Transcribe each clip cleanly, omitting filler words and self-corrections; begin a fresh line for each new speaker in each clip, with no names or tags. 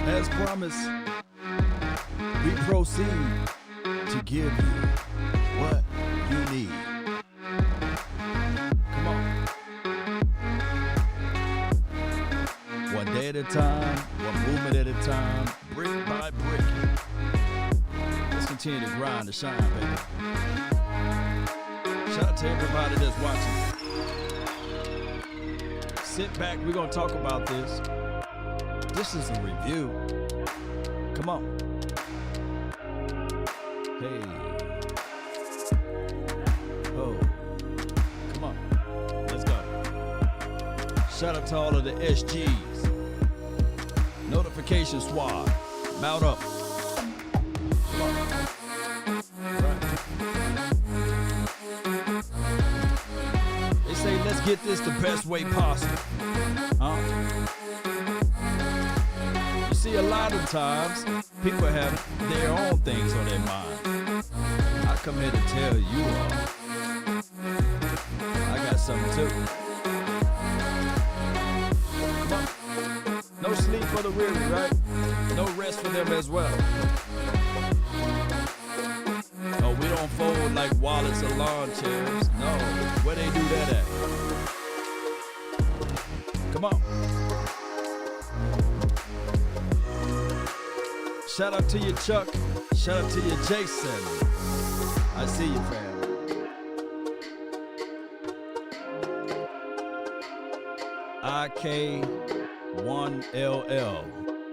As promised, we proceed to give you what you need. Come on. One day at a time, one movement at a time, brick by brick. Let's continue to grind to shine, baby. Shout out to everybody that's watching. Sit back, we're going to talk about this. This is a review. Come on. Hey. Oh. Come on. Let's go. Shout out to all of the SGs. Notification squad. Mount up. Come on. Right. They say let's get this the best way possible. Huh? See, a lot of times, people have their own things on their mind. I come here to tell you all, I got something too. Come on. No sleep for the weary, right? No rest for them as well. No, we don't fold like wallets or lawn chairs. No, where they do that at? Come on. Shout out to you, Chuck. Shout out to you, Jason. I see you, fam. IK1LL.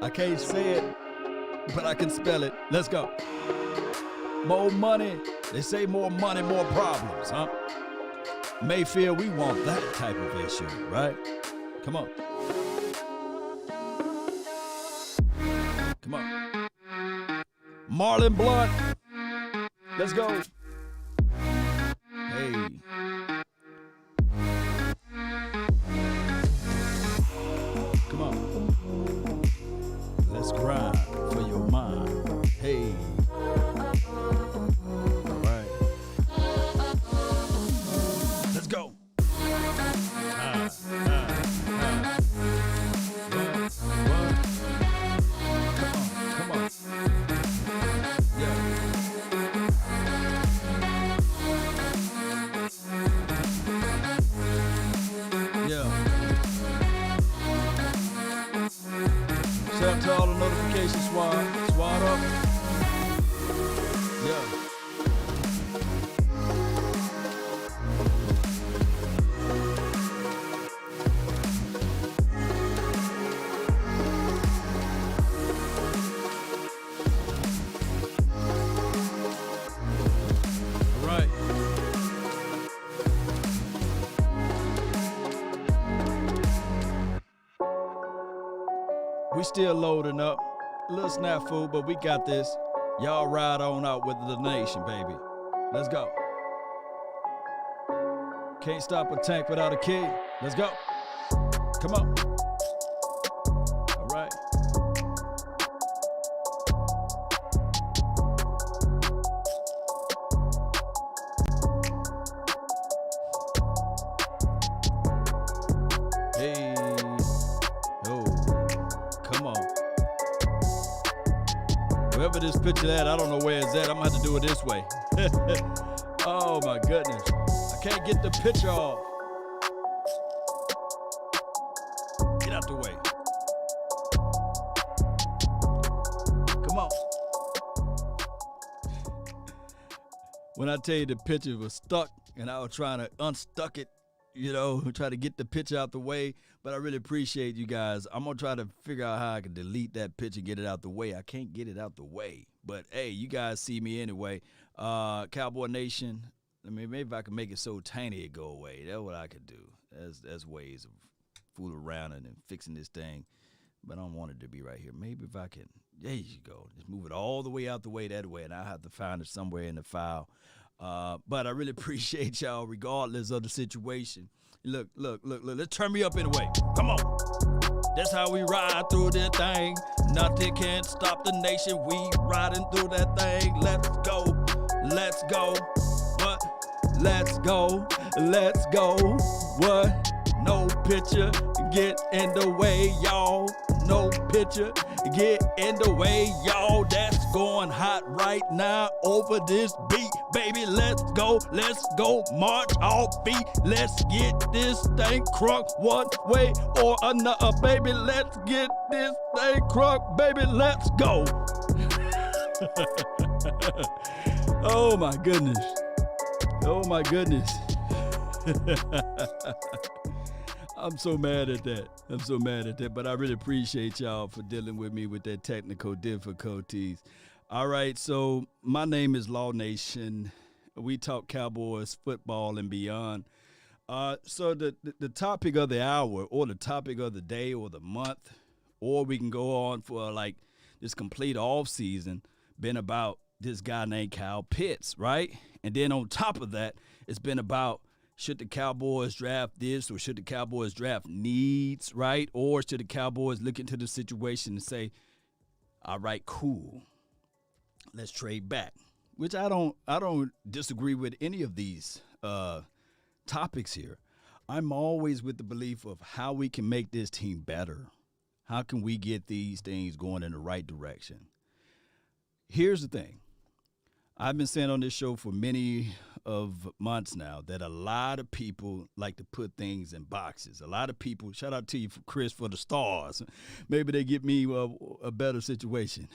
I can't say it, but I can spell it. Let's go. More money. They say more money, more problems, huh? Mayfield, we want that type of issue, right? Come on. Come on. Marlon Blunt. Let's go. Hey. Come on. Let's grind for your mind. Hey. All right. Let's go. Come on. Shout out to all the notification squad. Squad up. Yeah. All right. We still loading up. A little snafu, but we got this. Y'all ride on out with the nation, baby. Let's go. Can't stop a tank without a key. Let's go. Come on. All right. Hey. Wherever this picture at, I don't know where it's at. I'm gonna have to do it this way. Oh my goodness. I can't get the picture off. Get out the way. Come on. When I tell you the picture was stuck and I was trying to unstuck it, you know, try to get the picture out the way, but I really appreciate you guys. I'm going to try to figure out how I can delete that picture, get it out the way. I can't get it out the way, but hey, you guys see me anyway. Cowboy Nation, I mean, maybe if I can make it so tiny it go away, that's what I could do. That's ways of fooling around and fixing this thing, but I don't want it to be right here. Maybe if I can, there you go, just move it all the way out the way that way, and I'll have to find it somewhere in the file. But I really appreciate y'all regardless of the situation. Look, let's turn me up anyway. Come on. That's how we ride through this thing. Nothing can stop the nation. We riding through that thing. Let's go. What? Let's go. What? No picture get in the way, y'all. No picture, get in the way, y'all. That's going hot right now over this beat, baby. Let's go, march all feet. Let's get this thing crunk one way or another, baby. Let's get this thing crunk, baby. Let's go. Oh my goodness. Oh my goodness. I'm so mad at that. But I really appreciate y'all for dealing with me with that technical difficulties. All right, so my name is Law Nation. We talk Cowboys football and beyond. So the topic of the hour or the topic of the day or the month, or we can go on for like this complete off season, been about this guy named Kyle Pitts, right? And then on top of that, it's been about should the Cowboys draft this or should the Cowboys draft needs, right? Or should the Cowboys look into the situation and say, all right, cool, let's trade back, which I don't disagree with any of these topics here. I'm always with the belief of how we can make this team better. How can we get these things going in the right direction? Here's the thing. I've been saying on this show for many of months now that a lot of people like to put things in boxes. A lot of people, shout out to you, Chris, for the stars. Maybe they get me a better situation.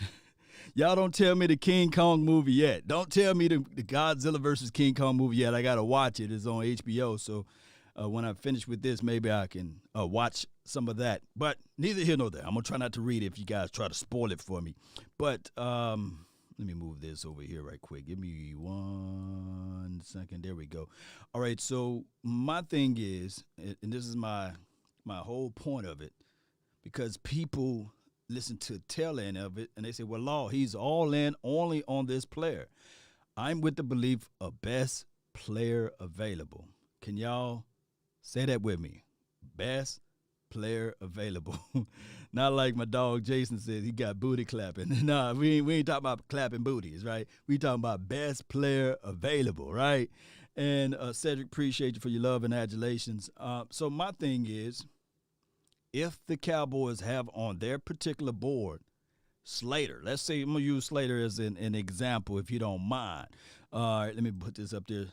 Y'all don't tell me the King Kong movie yet. Don't tell me the Godzilla versus King Kong movie yet. I got to watch it. It's on HBO. So when I finish with this, maybe I can watch some of that. But neither here nor there. I'm going to try not to read it if you guys try to spoil it for me. But let me move this over here right quick. Give me 1 second. There we go. All right, so my thing is, and this is my whole point of it, because people listen to the tail end of it, and they say, well, Law, he's all in only on this player. I'm with the belief of best player available. Can y'all say that with me? Best player available. Not like my dog Jason says he got booty clapping. Nah, we ain't talking about clapping booties, right? We talking about best player available, right? And Cedric, appreciate you for your love and adulations. So my thing is, if the Cowboys have on their particular board Slater, let's say I'm going to use Slater as an example if you don't mind. All right, let me put this up there.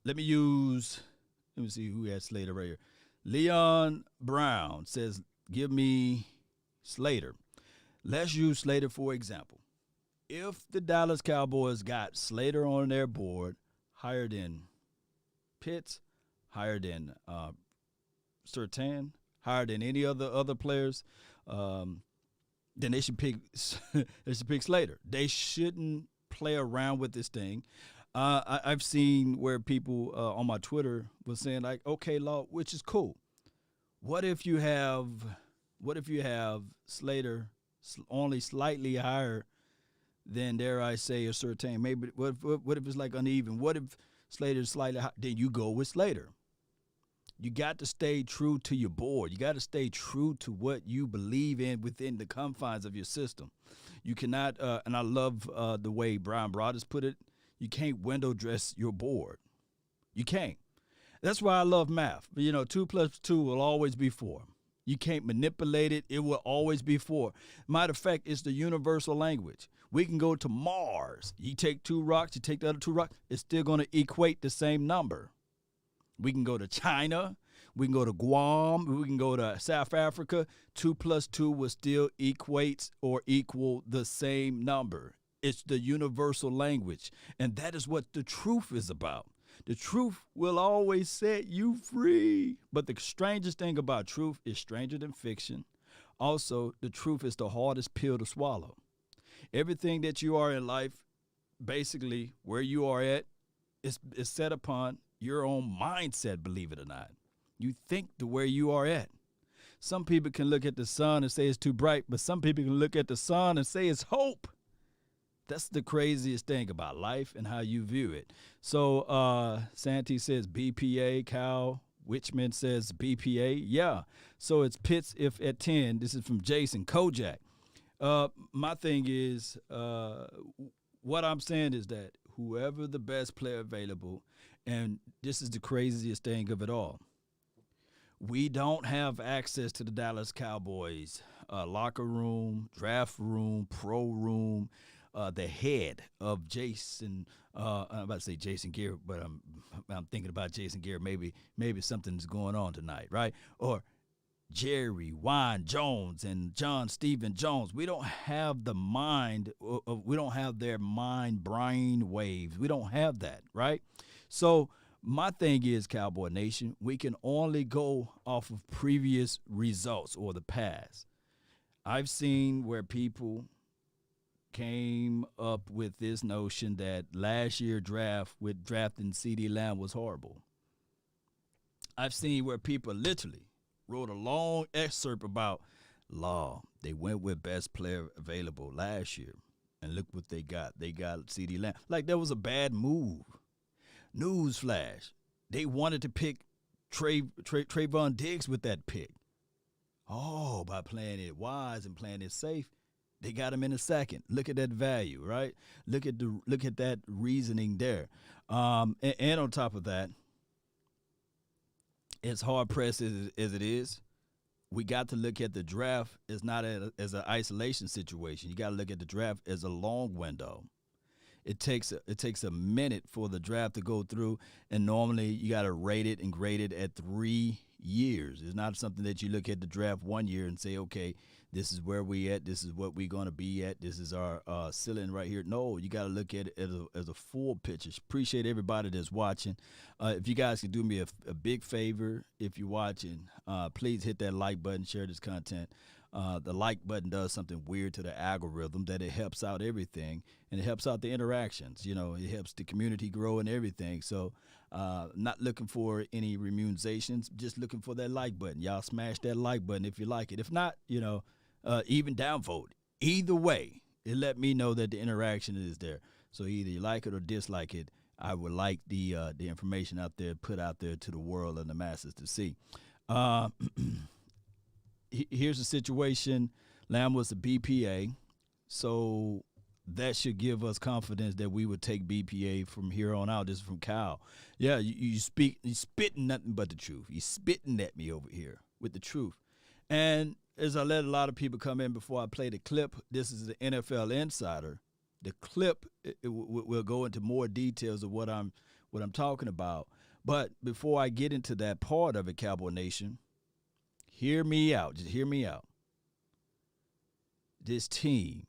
Let me see who had Slater right here. Leon Brown says, give me Slater. Let's use Slater for example. If the Dallas Cowboys got Slater on their board, higher than Pitts, higher than Surtain, higher than any other players, then they should pick Slater. They shouldn't play around with this thing. I've seen where people on my Twitter was saying like, okay, Law, which is cool. What if you have Slater only slightly higher than, dare I say, a Surtain? Maybe what if it's like uneven? What if Slater's slightly higher? Then you go with Slater. You got to stay true to your board. You got to stay true to what you believe in within the confines of your system. You cannot, and I love the way Brian Broaddus put it, you can't window dress your board. You can't. That's why I love math. 2 + 2 will always be 4. You can't manipulate it. It will always be 4. Matter of fact, it's the universal language. We can go to Mars. You take 2 rocks, you take the other 2 rocks, it's still going to equate the same number. We can go to China. We can go to Guam. We can go to South Africa. 2 + 2 will still equate or equal the same number. It's the universal language. And that is what the truth is about. The truth will always set you free. But the strangest thing about truth is stranger than fiction. Also, the truth is the hardest pill to swallow. Everything that you are in life, basically where you are at, is set upon your own mindset, believe it or not. You think to where you are at. Some people can look at the sun and say it's too bright, but some people can look at the sun and say it's hope. That's the craziest thing about life and how you view it. So Santee says BPA. Cal Witchman says BPA. Yeah. So it's Pitts if at 10. This is from Jason Kojak. My thing is, what I'm saying is that whoever the best player available, and this is the craziest thing of it all, We don't have access to the Dallas Cowboys locker room, draft room, pro room. The head of Jason, I'm about to say Jason Garrett, but I'm thinking about Jason Garrett. Maybe something's going on tonight, right? Or Jerry Wine Jones and John Stephen Jones. We don't have the mind. We don't have their mind brain waves. We don't have that, right? So my thing is, Cowboy Nation, we can only go off of previous results or the past. I've seen where people came up with this notion that last year draft with drafting CD Lamb was horrible. I've seen where people literally wrote a long excerpt about law. They went with best player available last year, and look what they got. They got CD Lamb. Like that was a bad move. Newsflash. They wanted to pick Trayvon Diggs with that pick. Oh, by playing it wise and playing it safe, they got him in a second. Look at that value, right? Look at that reasoning there. And on top of that, as hard pressed as it is, we got to look at the draft as not as an isolation situation. You got to look at the draft as a long window. It takes a minute for the draft to go through, and normally you got to rate it and grade it at 3 years. It's not something that you look at the draft 1 year and say, okay, this is where we at. This is what we're going to be at. This is our ceiling right here. No, you got to look at it as a full picture. Appreciate everybody that's watching. If you guys can do me a big favor, if you're watching, please hit that like button, share this content. The like button does something weird to the algorithm that it helps out everything, and it helps out the interactions. You know, it helps the community grow and everything. So not looking for any remunerations, just looking for that like button. Y'all smash that like button if you like it. If not, even downvote. Either way, it let me know that the interaction is there. So either you like it or dislike it. I would like the information out there, put out there to the world and the masses to see. Here's the situation. Lamb was a BPA, so that should give us confidence that we would take BPA from here on out. This is from Kyle. Yeah, you spitting nothing but the truth. You spitting at me over here with the truth. And as I let a lot of people come in before I play the clip, this is the NFL Insider. The clip will go into more details of what I'm talking about. But before I get into that part of it, Cowboy Nation, hear me out. Just hear me out. This team,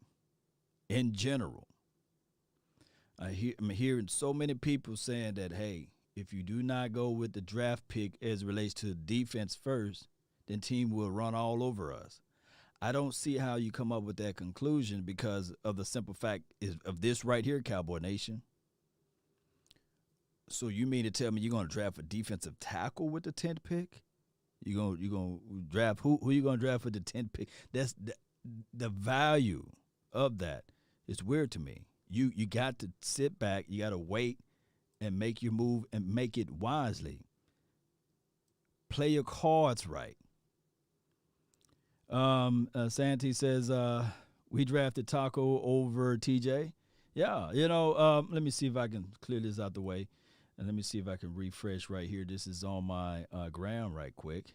in general, I'm hearing so many people saying that, hey, if you do not go with the draft pick as it relates to defense first, then team will run all over us. I don't see how you come up with that conclusion because of the simple fact of this right here, Cowboy Nation. So you mean to tell me you're going to draft a defensive tackle with the 10th pick? You're gonna draft who you gonna draft with the 10th pick? That's the value of that. It's weird to me. You got to sit back. You got to wait and make your move and make it wisely. Play your cards right. Santi says we drafted Taco over TJ. Yeah, let me see if I can clear this out the way. And let me see if I can refresh right here. This is on my gram right quick.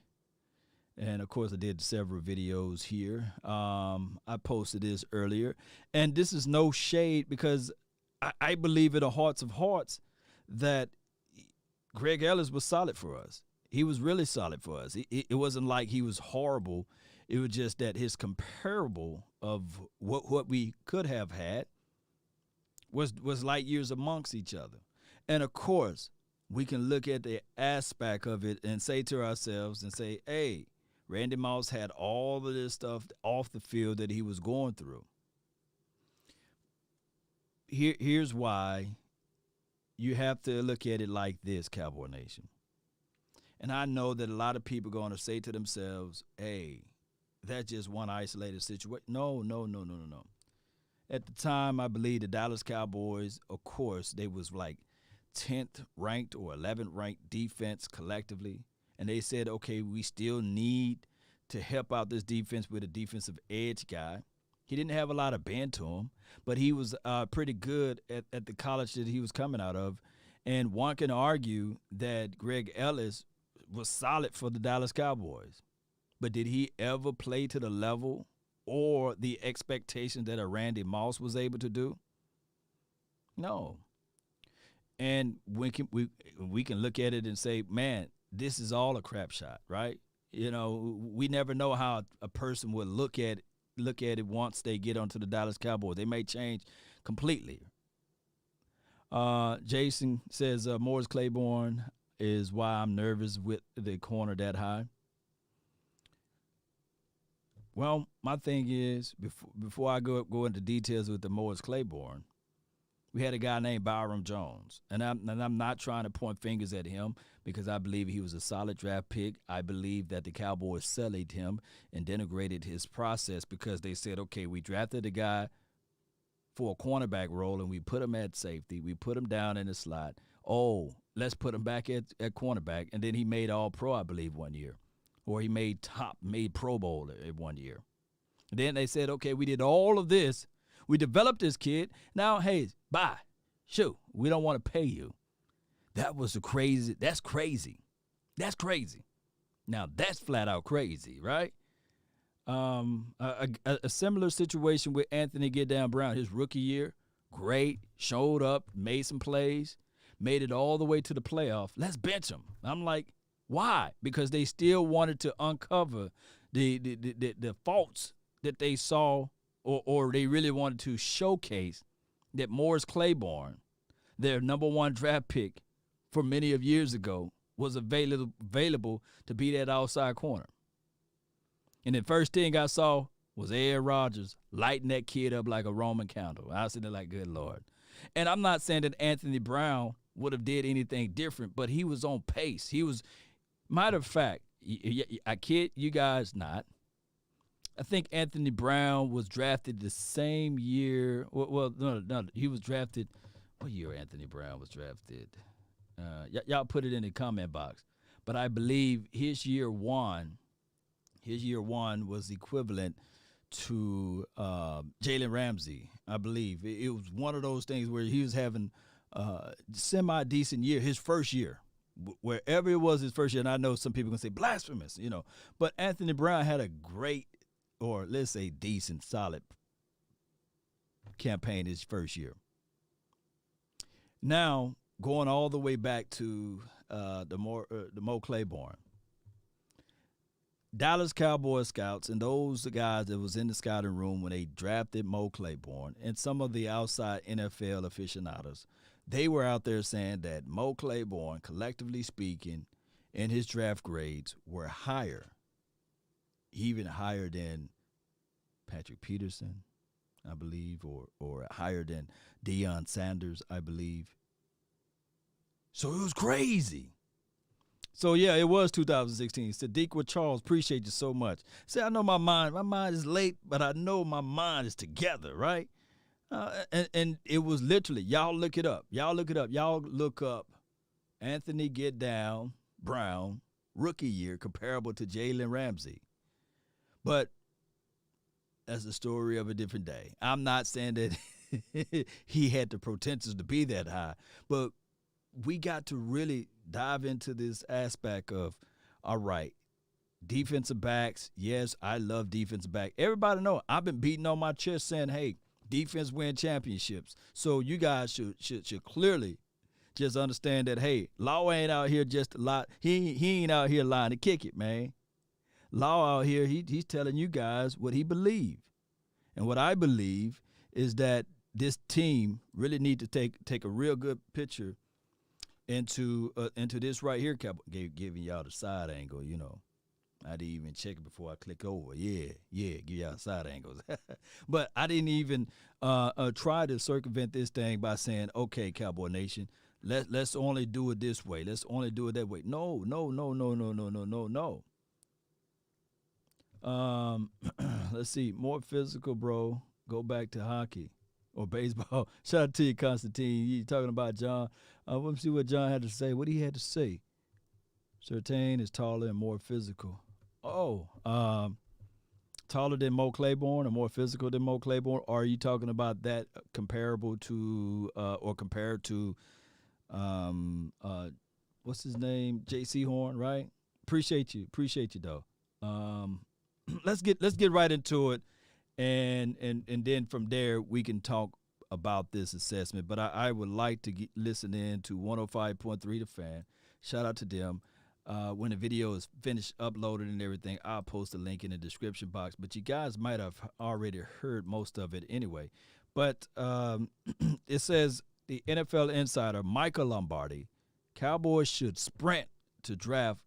And, of course, I did several videos here. I posted this earlier. And this is no shade because I believe in the hearts of hearts that Greg Ellis was solid for us. He was really solid for us. It wasn't like he was horrible. It was just that his comparable of what we could have had was light years amongst each other. And, of course, we can look at the aspect of it and say to ourselves and say, hey, Randy Moss had all of this stuff off the field that he was going through. Here's why you have to look at it like this, Cowboy Nation. And I know that a lot of people are going to say to themselves, hey, that's just one isolated situation. No. At the time, I believe the Dallas Cowboys, of course, they was like 10th ranked or 11th ranked defense collectively. And they said, okay, we still need to help out this defense with a defensive edge guy. He didn't have a lot of bend to him, but he was pretty good at the college that he was coming out of. And one can argue that Greg Ellis was solid for the Dallas Cowboys. But did he ever play to the level or the expectation that a Randy Moss was able to do? No. And we can look at it and say, man, this is all a crap shot, right? You know, we never know how a person would look at it once they get onto the Dallas Cowboys. They may change completely. Jason says Morris Claiborne is why I'm nervous with the corner that high. Well, my thing is, before I go into details with the Morris Claiborne, we had a guy named Byron Jones, and I'm not trying to point fingers at him because I believe he was a solid draft pick. I believe that the Cowboys sullied him and denigrated his process because they said, okay, we drafted a guy for a cornerback role and we put him at safety. We put him down in the slot. Oh, let's put him back at cornerback. And then he made All-Pro, I believe, one year. Or he made Pro Bowl at 1 year. And then they said, okay, we did all of this. We developed this kid. Now, hey, bye. Shoot, we don't want to pay you. That's crazy. That's crazy. Now, that's flat out crazy, right? A similar situation with Anthony Get Down Brown. His rookie year, great, showed up, made some plays, made it all the way to the playoff. Let's bench him. I'm like, why? Because they still wanted to uncover the faults that they saw, or they really wanted to showcase that Morris Claiborne, their number one draft pick for many of years ago, was available to be that outside corner. And the first thing I saw was Ed Rodgers lighting that kid up like a Roman candle. I was sitting there like, good Lord. And I'm not saying that Anthony Brown would have did anything different, but he was on pace. He was, matter of fact, I kid you guys not, I think Anthony Brown was drafted the same year. Well, no, he was drafted. What year Anthony Brown was drafted? Y'all put it in the comment box. But I believe his year one was equivalent to Jalen Ramsey, I believe. It was one of those things where he was having semi-decent year, his first year. Wherever it was his first year, and I know some people can say blasphemous, you know. But Anthony Brown had a great, or let's say decent, solid campaign his first year. Now, going all the way back to the Mo Claiborne. Dallas Cowboys scouts and those guys that was in the scouting room when they drafted Mo Claiborne and some of the outside NFL aficionados, they were out there saying that Mo Claiborne, collectively speaking, and his draft grades were higher, even higher than Patrick Peterson, I believe, or higher than Deion Sanders, I believe. So it was crazy. So, yeah, it was 2016. Sadiq with Charles, appreciate you so much. See, I know my mind is late, but I know my mind is together, right? And it was literally, y'all look it up. Y'all look up Anthony Get Down Brown, rookie year, comparable to Jalen Ramsey. But that's the story of a different day. I'm not saying that he had the potential to be that high, but we got to really dive into this aspect of, all right, defensive backs. Yes, I love defensive back. Everybody know I've been beating on my chest saying, hey, defense win championships. So you guys should clearly just understand that, hey, Law ain't out here just a lot. He ain't out here lying to kick it, man. Law out here, he's telling you guys what he believes. And what I believe is that this team really need to take a real good picture into this right here, giving y'all the side angle, you know. I didn't even check it before I click over. Yeah, give y'all side angles. But I didn't even try to circumvent this thing by saying, okay, Cowboy Nation, let's only do it this way. Let's only do it that way. No. Let's see. More physical, bro. Go back to hockey or baseball. Shout out to you, Constantine. You talking about John. Let's see what John had to say. What he had to say. Surtain is taller and more physical. Taller than Mo Claiborne or more physical than Mo Claiborne? Or are you talking about that comparable to or compared to what's his name? J.C. Horn, right? Appreciate you, though. Let's get right into it, and then from there we can talk about this assessment. But I would like to listen in to 105.3 The Fan. Shout out to them. When the video is finished, uploaded, and everything, I'll post a link in the description box. But you guys might have already heard most of it anyway. But it says the NFL insider Michael Lombardi, Cowboys should sprint to draft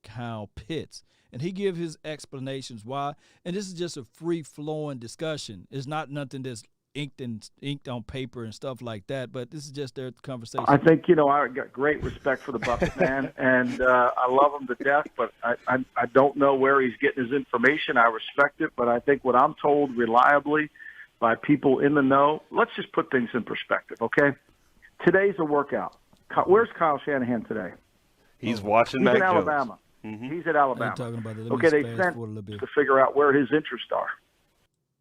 Kyle Pitts. And he gives his explanations why. And this is just a free-flowing discussion. It's not nothing that's inked on paper and stuff like that, but this is just their conversation.
I think, I got great respect for the Bucs, man, and I love him to death, but I don't know where he's getting his information. I respect it, but I think what I'm told reliably by people in the know, let's just put things in perspective, okay? Today's a workout. Where's Kyle Shanahan today?
He's watching
Mac
Jones.
He's in Alabama. Mm-hmm. He's at Alabama.
Talking about it.
Okay, they sent to figure out where his interests are.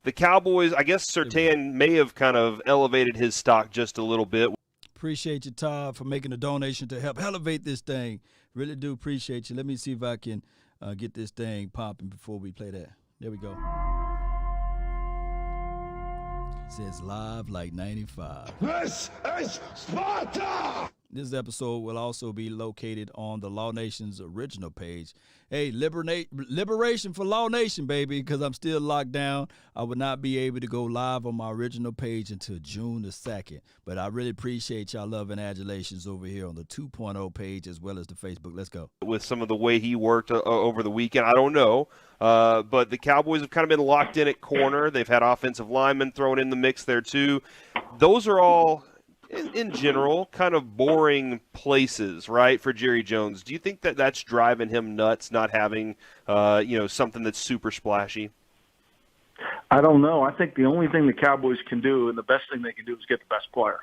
The Cowboys, I guess Surtain may have kind of elevated his stock just a little bit.
Appreciate you, Todd, for making a donation to help elevate this thing. Really do appreciate you. Let me see if I can get this thing popping before we play that. There we go. It says live like 95.
This is Sparta!
This episode will also be located on the Law Nation's original page. Hey, liberation for Law Nation, baby, because I'm still locked down. I would not be able to go live on my original page until June the 2nd. But I really appreciate y'all love and adulations over here on the 2.0 page as well as the Facebook. Let's go.
With some of the way he worked over the weekend, I don't know. But the Cowboys have kind of been locked in at corner. They've had offensive linemen thrown in the mix there too. Those are all, in general, kind of boring places, right, for Jerry Jones. Do you think that that's driving him nuts, not having, something that's super splashy?
I don't know. I think the only thing the Cowboys can do, and the best thing they can do, is get the best player.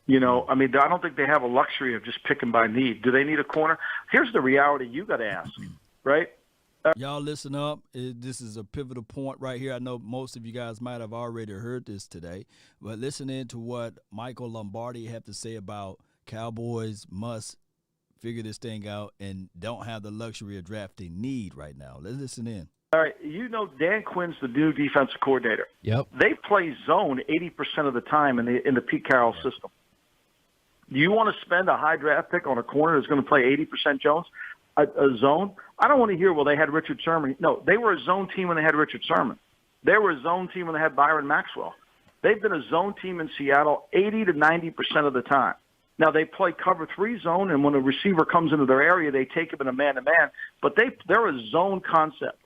I don't think they have a luxury of just picking by need. Do they need a corner? Here's the reality you got to ask, right?
Y'all listen up. This is a pivotal point right here. I know most of you guys might have already heard this today, but listen in to what Michael Lombardi had to say about Cowboys must figure this thing out and don't have the luxury of drafting need right now. Let's listen in.
All right, Dan Quinn's the new defensive coordinator.
Yep.
They play zone 80% of the time in the Pete Carroll system. Do you want to spend a high draft pick on a corner that's going to play 80% Jones? A zone? I don't want to hear, well, they had Richard Sherman. No, they were a zone team when they had Richard Sherman. They were a zone team when they had Byron Maxwell. They've been a zone team in Seattle 80 to 90% of the time. Now, they play cover 3 zone, and when a receiver comes into their area, they take him in a man-to-man. But they're a zone concept.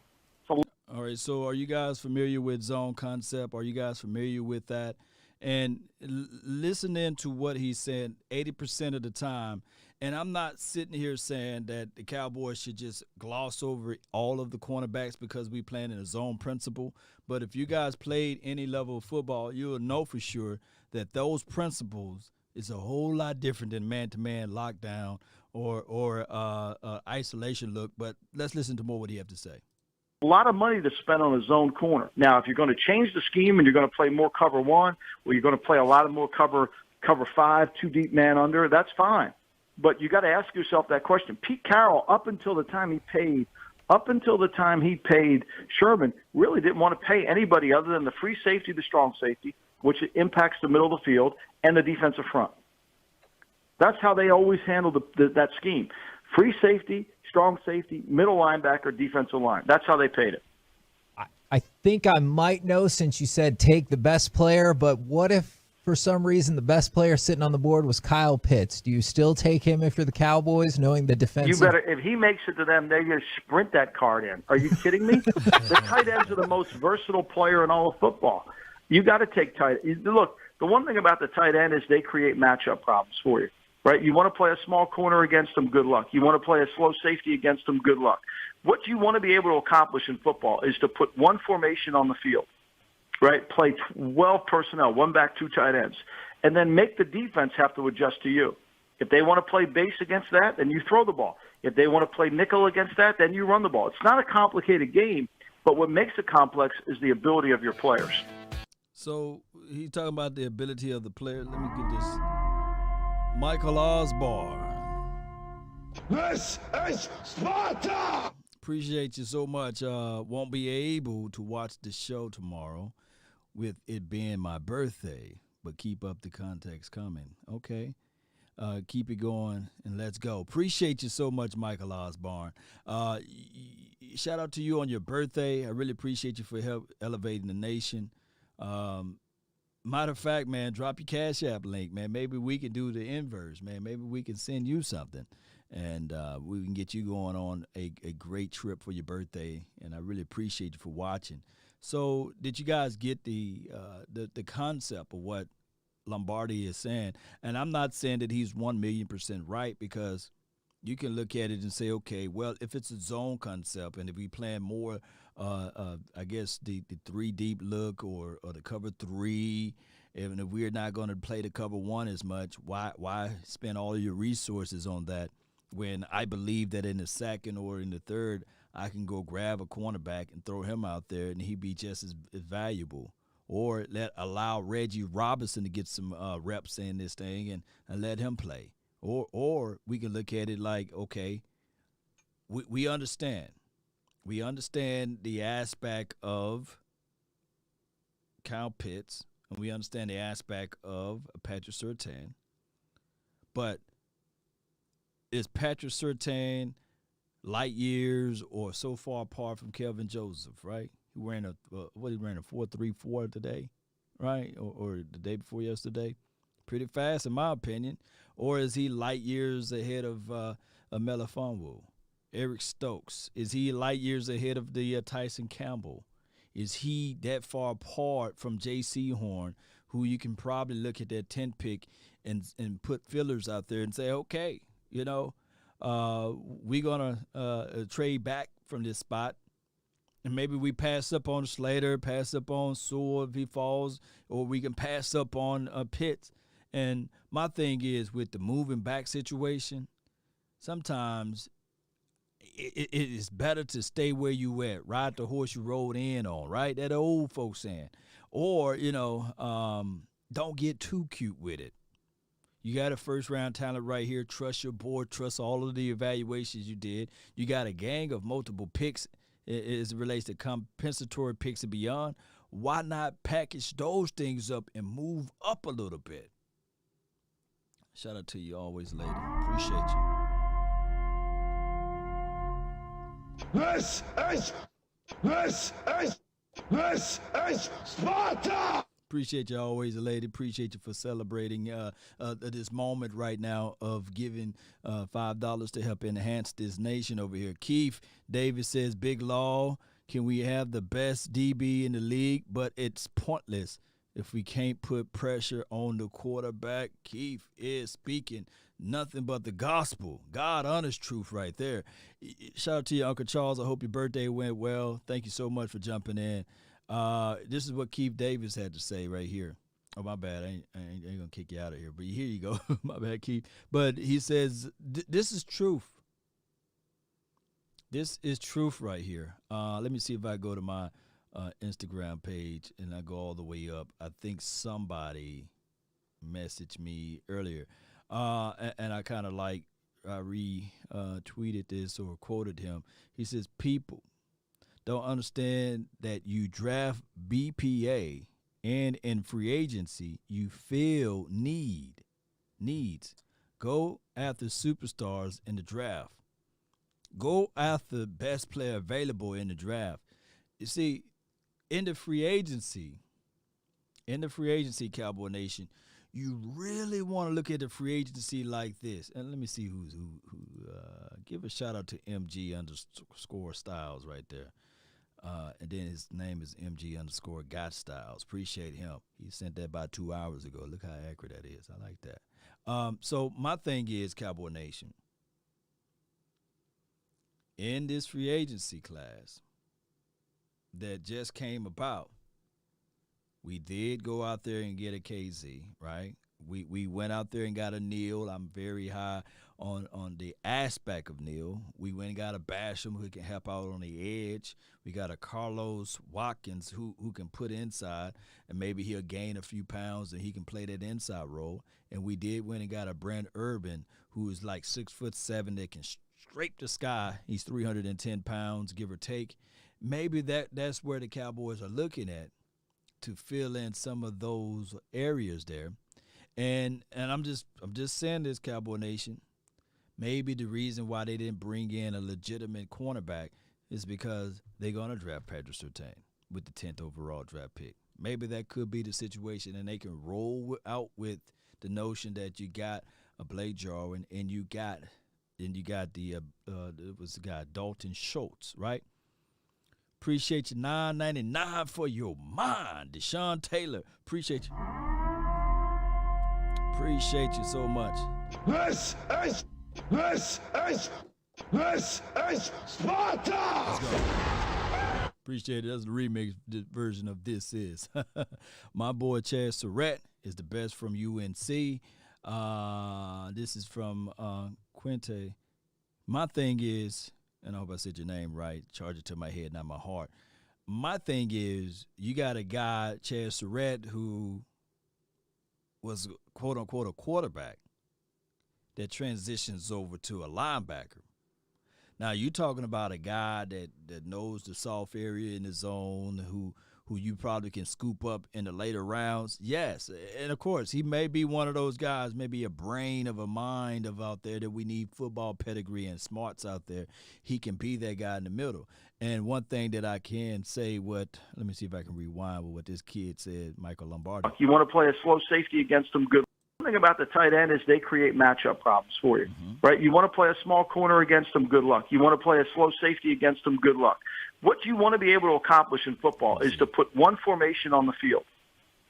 All right, so are you guys familiar with zone concept? Are you guys familiar with that? And listen in to what he said 80% of the time. And I'm not sitting here saying that the Cowboys should just gloss over all of the cornerbacks because we playing in a zone principle. But if you guys played any level of football, you'll know for sure that those principles is a whole lot different than man-to-man lockdown or isolation look. But let's listen to more what he have to say.
A lot of money to spend on a zone corner. Now, if you're going to change the scheme and you're going to play more cover 1 or you're going to play a lot of more cover 5, 2 deep man under, that's fine. But you got to ask yourself that question. Pete Carroll, up until the time he paid Sherman, really didn't want to pay anybody other than the free safety, the strong safety, which impacts the middle of the field, and the defensive front. That's how they always handled that scheme. Free safety, strong safety, middle linebacker, defensive line. That's how they paid it.
I think I might know since you said take the best player, but what if for some reason the best player sitting on the board was Kyle Pitts? Do you still take him if you're the Cowboys, knowing the defensive?
You better. If he makes it to them, they're going to sprint that card in. Are you kidding me? The tight ends are the most versatile player in all of football. You got to take tight. Look, the one thing about the tight end is they create matchup problems for you. Right? You want to play a small corner against them, good luck. You want to play a slow safety against them, good luck. What you want to be able to accomplish in football is to put one formation on the field, right? Play 12 personnel, 1 back, 2 tight ends, and then make the defense have to adjust to you. If they want to play base against that, then you throw the ball. If they want to play nickel against that, then you run the ball. It's not a complicated game, but what makes it complex is the ability of your players.
So he's talking about the ability of the player. Let me get this. Michael Osborne.
This is Sparta!
Appreciate you so much. Won't be able to watch the show tomorrow with it being my birthday, but keep up the context coming. Okay. Keep it going and let's go. Appreciate you so much, Michael Osborne. Shout out to you on your birthday. I really appreciate you for help elevating the nation. Matter of fact, man, drop your Cash App link, man. Maybe we can do the inverse, man. Maybe we can send you something, and we can get you going on a great trip for your birthday. And I really appreciate you for watching. So, did you guys get the concept of what Lombardi is saying? And I'm not saying that he's 1,000,000% right, because you can look at it and say, okay, well, if it's a zone concept and if we plan more, I guess the 3 deep look or the cover 3, and if we're not going to play the cover 1 as much, why spend all your resources on that when I believe that in the second or in the third, I can go grab a cornerback and throw him out there and he'd be just as valuable. Or allow Reggie Robinson to get some reps in this thing and let him play. Or we can look at it like, okay, we understand. We understand the aspect of Kyle Pitts, and we understand the aspect of Patrick Surtain. But is Patrick Surtain light years or so far apart from Kelvin Joseph, right? He ran a 4.34 today, right? Or the day before yesterday. Pretty fast, in my opinion. Or is he light years ahead of Melifonwu? Eric Stokes, is he light years ahead of the Tyson Campbell? Is he that far apart from J.C. Horn, who you can probably look at that 10 pick and put fillers out there and say, okay, we're going to trade back from this spot. And maybe we pass up on Slater, pass up on Sewell if he falls, or we can pass up on Pitts. And my thing is, with the moving back situation, sometimes it is better to stay where you at, ride the horse you rode in on, right? That old folks saying. Or, don't get too cute with it. You got a first-round talent right here. Trust your board. Trust all of the evaluations you did. You got a gang of multiple picks as it relates to compensatory picks and beyond. Why not package those things up and move up a little bit? Shout out to you always, lady. Appreciate you.
This is Sparta!
Appreciate you always, lady. Appreciate you for celebrating this moment right now of giving $5 to help enhance this nation over here. Keith Davis says, Big Law, can we have the best DB in the league? But it's pointless if we can't put pressure on the quarterback. Keith is speaking nothing but the gospel. God honest truth right there. Shout out to you, Uncle Charles. I hope your birthday went well. Thank you so much for jumping in. This is what Keith Davis had to say right here. Oh, my bad. I ain't going to kick you out of here. But here you go. My bad, Keith. But he says, this is truth. This is truth right here. Let me see if I go to my Instagram page and I go all the way up. I think somebody messaged me earlier. And I kind of I retweeted this or quoted him. He says, people don't understand that you draft BPA and in free agency you feel needs. Go after superstars in the draft. Go after the best player available in the draft. You see, in the free agency, Cowboy Nation, you really want to look at the free agency like this. And let me see who. Give a shout out to MG_Styles right there. And then his name is MG_Got Styles. Appreciate him. He sent that about 2 hours ago. Look how accurate that is. I like that. So my thing is, Cowboy Nation, in this free agency class that just came about, we did go out there and get a KZ, right? We went out there and got a Neal. I'm very high on the aspect of Neal. We went and got a Basham who can help out on the edge. We got a Carlos Watkins who can put inside, and maybe he'll gain a few pounds and he can play that inside role. And we did went and got a Brent Urban who is like 6'7" that can scrape the sky. He's 310 pounds, give or take. Maybe that's where the Cowboys are looking at to fill in some of those areas there. And I'm just saying this, Cowboy Nation. Maybe the reason why they didn't bring in a legitimate cornerback is because they're going to draft Pedro Surtain with the 10th overall draft pick. Maybe that could be the situation, and they can roll out with the notion that you got a Blake Jarwin and you got the was the guy Dalton Schultz, right? Appreciate you, $9.99 for your mind, Deshaun Taylor. Appreciate you. Appreciate you so much.
This is Sparta!
Let's go. Appreciate it. That's the remix version of This Is. My boy Chad Surratt is the best from UNC. This is from Quinte. My thing is, and I hope I said your name right, charge it to my head, not my heart. My thing is, you got a guy, Chad Surratt, who was, quote-unquote, a quarterback that transitions over to a linebacker. Now, you're talking about a guy that knows the soft area in the zone, who you probably can scoop up in the later rounds. Yes, and of course, he may be one of those guys, maybe a brain of a mind of out there that we need football pedigree and smarts out there. He can be that guy in the middle. And one thing that I can say, let me see if I can rewind with what this kid said, Michael Lombardi.
You want to play a slow safety against them, good. One thing about the tight end is they create matchup problems for you, right? You want to play a small corner against them, good luck. You want to play a slow safety against them, good luck. What you want to be able to accomplish in football is to put one formation on the field,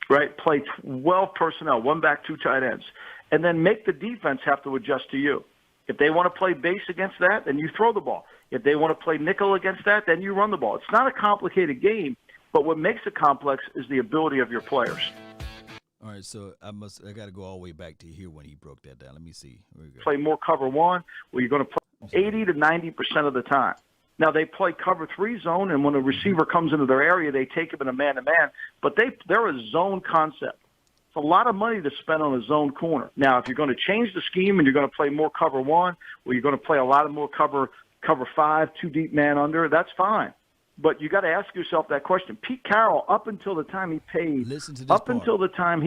right? Play 12 personnel, one back, two tight ends, and then make the defense have to adjust to you. If they want to play base against that, then you throw the ball. If they want to play nickel against that, then you run the ball. It's not a complicated game, but what makes it complex is the ability of your players.
All right, so I got to go all the way back to here when he broke that down. Let me see. Where we go.
Play more cover one, where you're going to play 80 to 90% of the time. Now, they play cover three zone, and when a receiver comes into their area, they take him in a man-to-man, but they're a zone concept. It's a lot of money to spend on a zone corner. Now, if you're going to change the scheme and you're going to play more cover one, or you're going to play a lot of more cover five, two deep man under, that's fine. But you got to ask yourself that question. Pete Carroll, up until the time he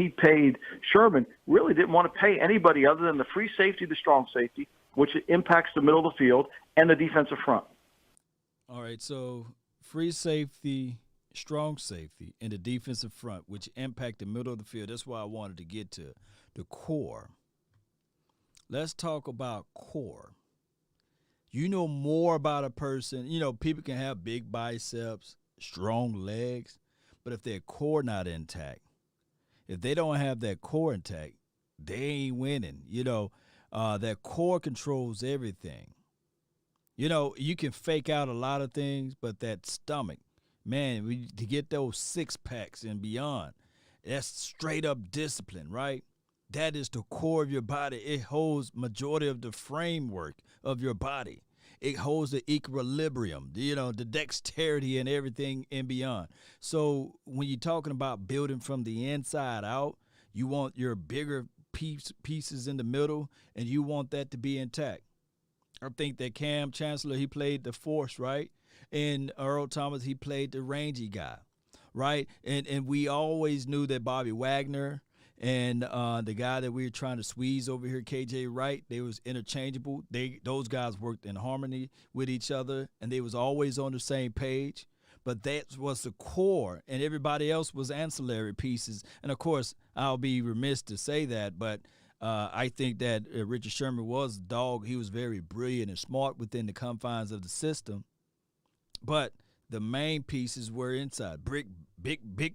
paid Sherman, really didn't want to pay anybody other than the free safety, the strong safety, which impacts the middle of the field, and the defensive front.
All right, so free safety, strong safety, and the defensive front, which impact the middle of the field. That's why I wanted to get to the core. Let's talk about core. You know more about a person. You know, people can have big biceps, strong legs, but if their core not intact, if they don't have that core intact, they ain't winning. You know, that core controls everything. You know, you can fake out a lot of things, but that stomach, man, to get those six packs and beyond, that's straight up discipline, right? That is the core of your body. It holds majority of the framework of your body. It holds the equilibrium, you know, the dexterity and everything and beyond. So when you're talking about building from the inside out, you want your bigger pieces in the middle, and you want that to be intact. I think that Cam Chancellor, he played the force, right? And Earl Thomas, he played the rangy guy, right? And we always knew that Bobby Wagner and the guy that we were trying to squeeze over here, KJ Wright, they was interchangeable. Those guys worked in harmony with each other, and they was always on the same page. But that was the core, and everybody else was ancillary pieces. And, of course, I'll be remiss to say that, but I think that Richard Sherman was a dog. He was very brilliant and smart within the confines of the system. But the main pieces were inside. Big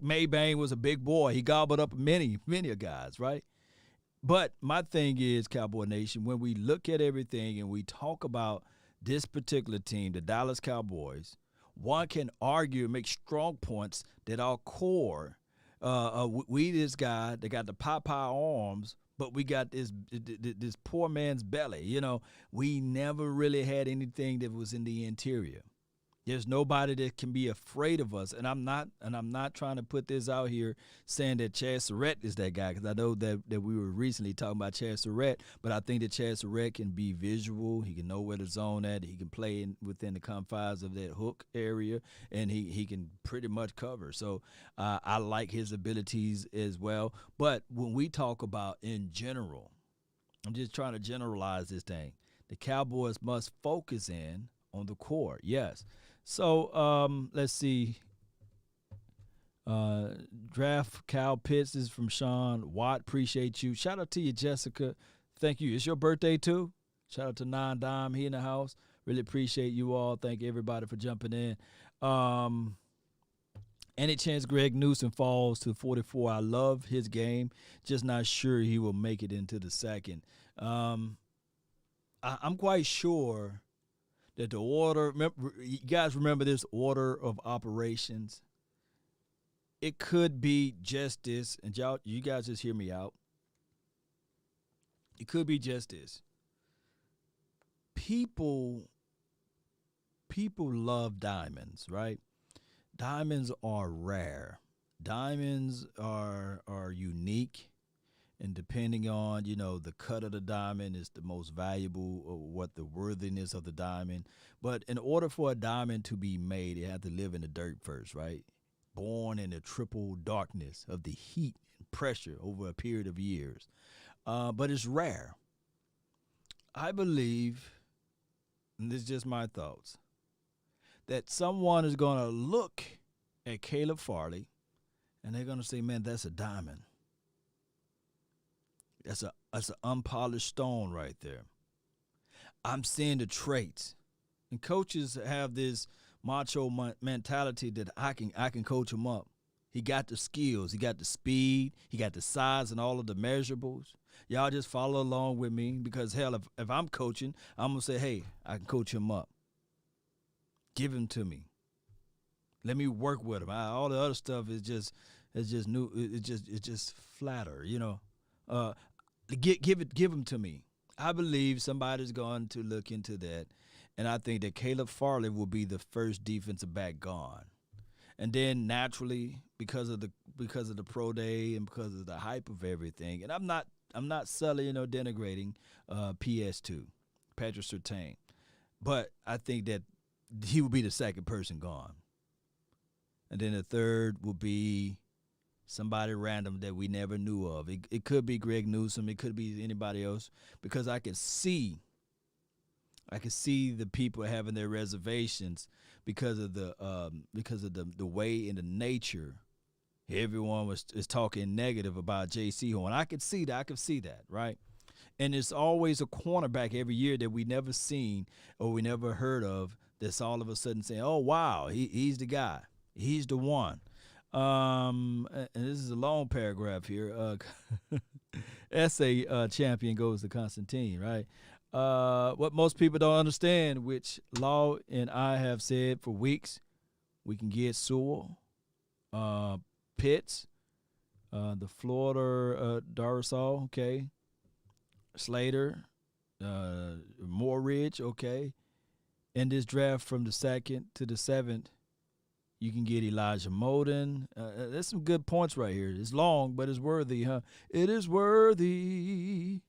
Maybank was a big boy. He gobbled up many guys, right? But my thing is, Cowboy Nation, when we look at everything and we talk about this particular team, the Dallas Cowboys, one can argue and make strong points that our core We this guy that got the Popeye arms, but we got this poor man's belly. You know, we never really had anything that was in the interior. There's nobody that can be afraid of us, and I'm not trying to put this out here saying that Chad Surratt is that guy, because I know that we were recently talking about Chad Surratt, but I think that Chad Surratt can be visual. He can know where the zone at. He can play within the confines of that hook area, and he can pretty much cover. So I like his abilities as well. But when we talk about in general, I'm just trying to generalize this thing. The Cowboys must focus in on the core, yes. So let's see. Draft Cal Pitts is from Sean Watt. Appreciate you. Shout out to you, Jessica. Thank you. It's your birthday too. Shout out to Nine Dime. He in the house. Really appreciate you all. Thank everybody for jumping in. Any chance Greg Newsom falls to 44? I love his game. Just not sure he will make it into the second. I'm quite sure that the order, you guys remember this order of operations? It could be just this, and you guys just hear me out. It could be just this. People love diamonds, right? Diamonds are rare. Diamonds are unique. And depending on, the cut of the diamond is the most valuable, or what the worthiness of the diamond. But in order for a diamond to be made, it had to live in the dirt first, right? Born in the triple darkness of the heat and pressure over a period of years. But it's rare. I believe, and this is just my thoughts, that someone is going to look at Caleb Farley and they're going to say, man, that's a diamond. That's an unpolished stone right there. I'm seeing the traits. And coaches have this macho mentality that I can coach him up. He got the skills. He got the speed. He got the size and all of the measurables. Y'all just follow along with me, because, hell, if I'm coaching, I'm going to say, hey, I can coach him up. Give him to me. Let me work with him. All the other stuff is just new. It's just flatter, Give him to me. I believe somebody's going to look into that, and I think that Caleb Farley will be the first defensive back gone. And then naturally, because of the pro day and because of the hype of everything, and I'm not sullying or denigrating PS2, Patrick Surtain, but I think that he will be the second person gone. And then the third will be somebody random that we never knew of. It could be Greg Newsom. It could be anybody else, because I can see the people having their reservations because of the way and the nature. Everyone is talking negative about J.C. Horn. I could see that, right? And it's always a cornerback every year that we never seen or we never heard of that's all of a sudden saying, oh, wow, he's the guy. He's the one. And this is a long paragraph here. Essay champion goes to Constantine, right? What most people don't understand, which Law and I have said for weeks, we can get Sewell, Pitts, the Florida Darisol, okay, Slater, Moorridge, okay. In this draft from the 2nd to the 7th, you can get Elijah Molden. There's some good points right here. It's long, but it's worthy, huh? It is worthy.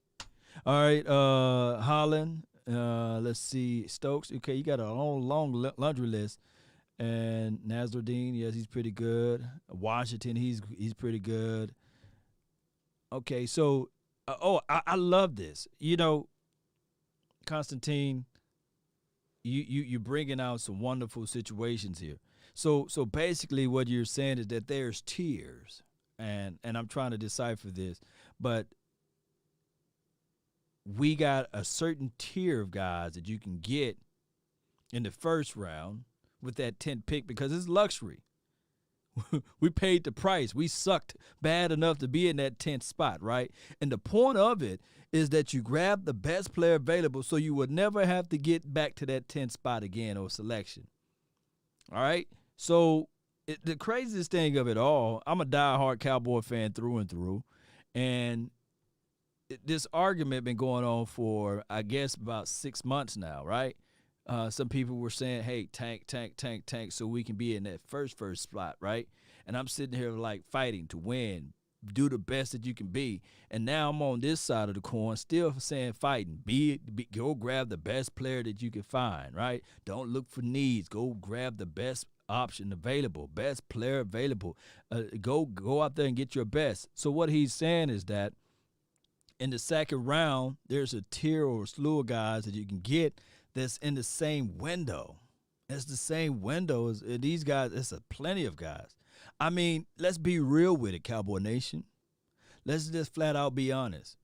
All right, Holland. Let's see, Stokes. Okay, you got a long laundry list. And Nasruddin, yes, he's pretty good. Washington, he's pretty good. Okay, so I love this. Constantine, you're bringing out some wonderful situations here. So basically what you're saying is that there's tiers, and I'm trying to decipher this, but we got a certain tier of guys that you can get in the first round with that 10th pick because it's luxury. We paid the price. We sucked bad enough to be in that 10th spot, right? And the point of it is that you grab the best player available so you would never have to get back to that 10th spot again or selection. All right? So the craziest thing of it all, I'm a diehard Cowboy fan through and through, and this argument been going on for, I guess, about 6 months now, right? Some people were saying, hey, tank, so we can be in that first spot, right? And I'm sitting here like fighting to win, do the best that you can be. And now I'm on this side of the coin, still saying fighting. Go grab the best player that you can find, right? Don't look for needs. Go grab the best option available, best player available. Go out there and get your best. So what he's saying is that in the second round, there's a tier or a slew of guys that you can get that's in the same window. It's the same window as these guys. It's plenty of guys. I mean, let's be real with it, Cowboy Nation. Let's just flat out be honest.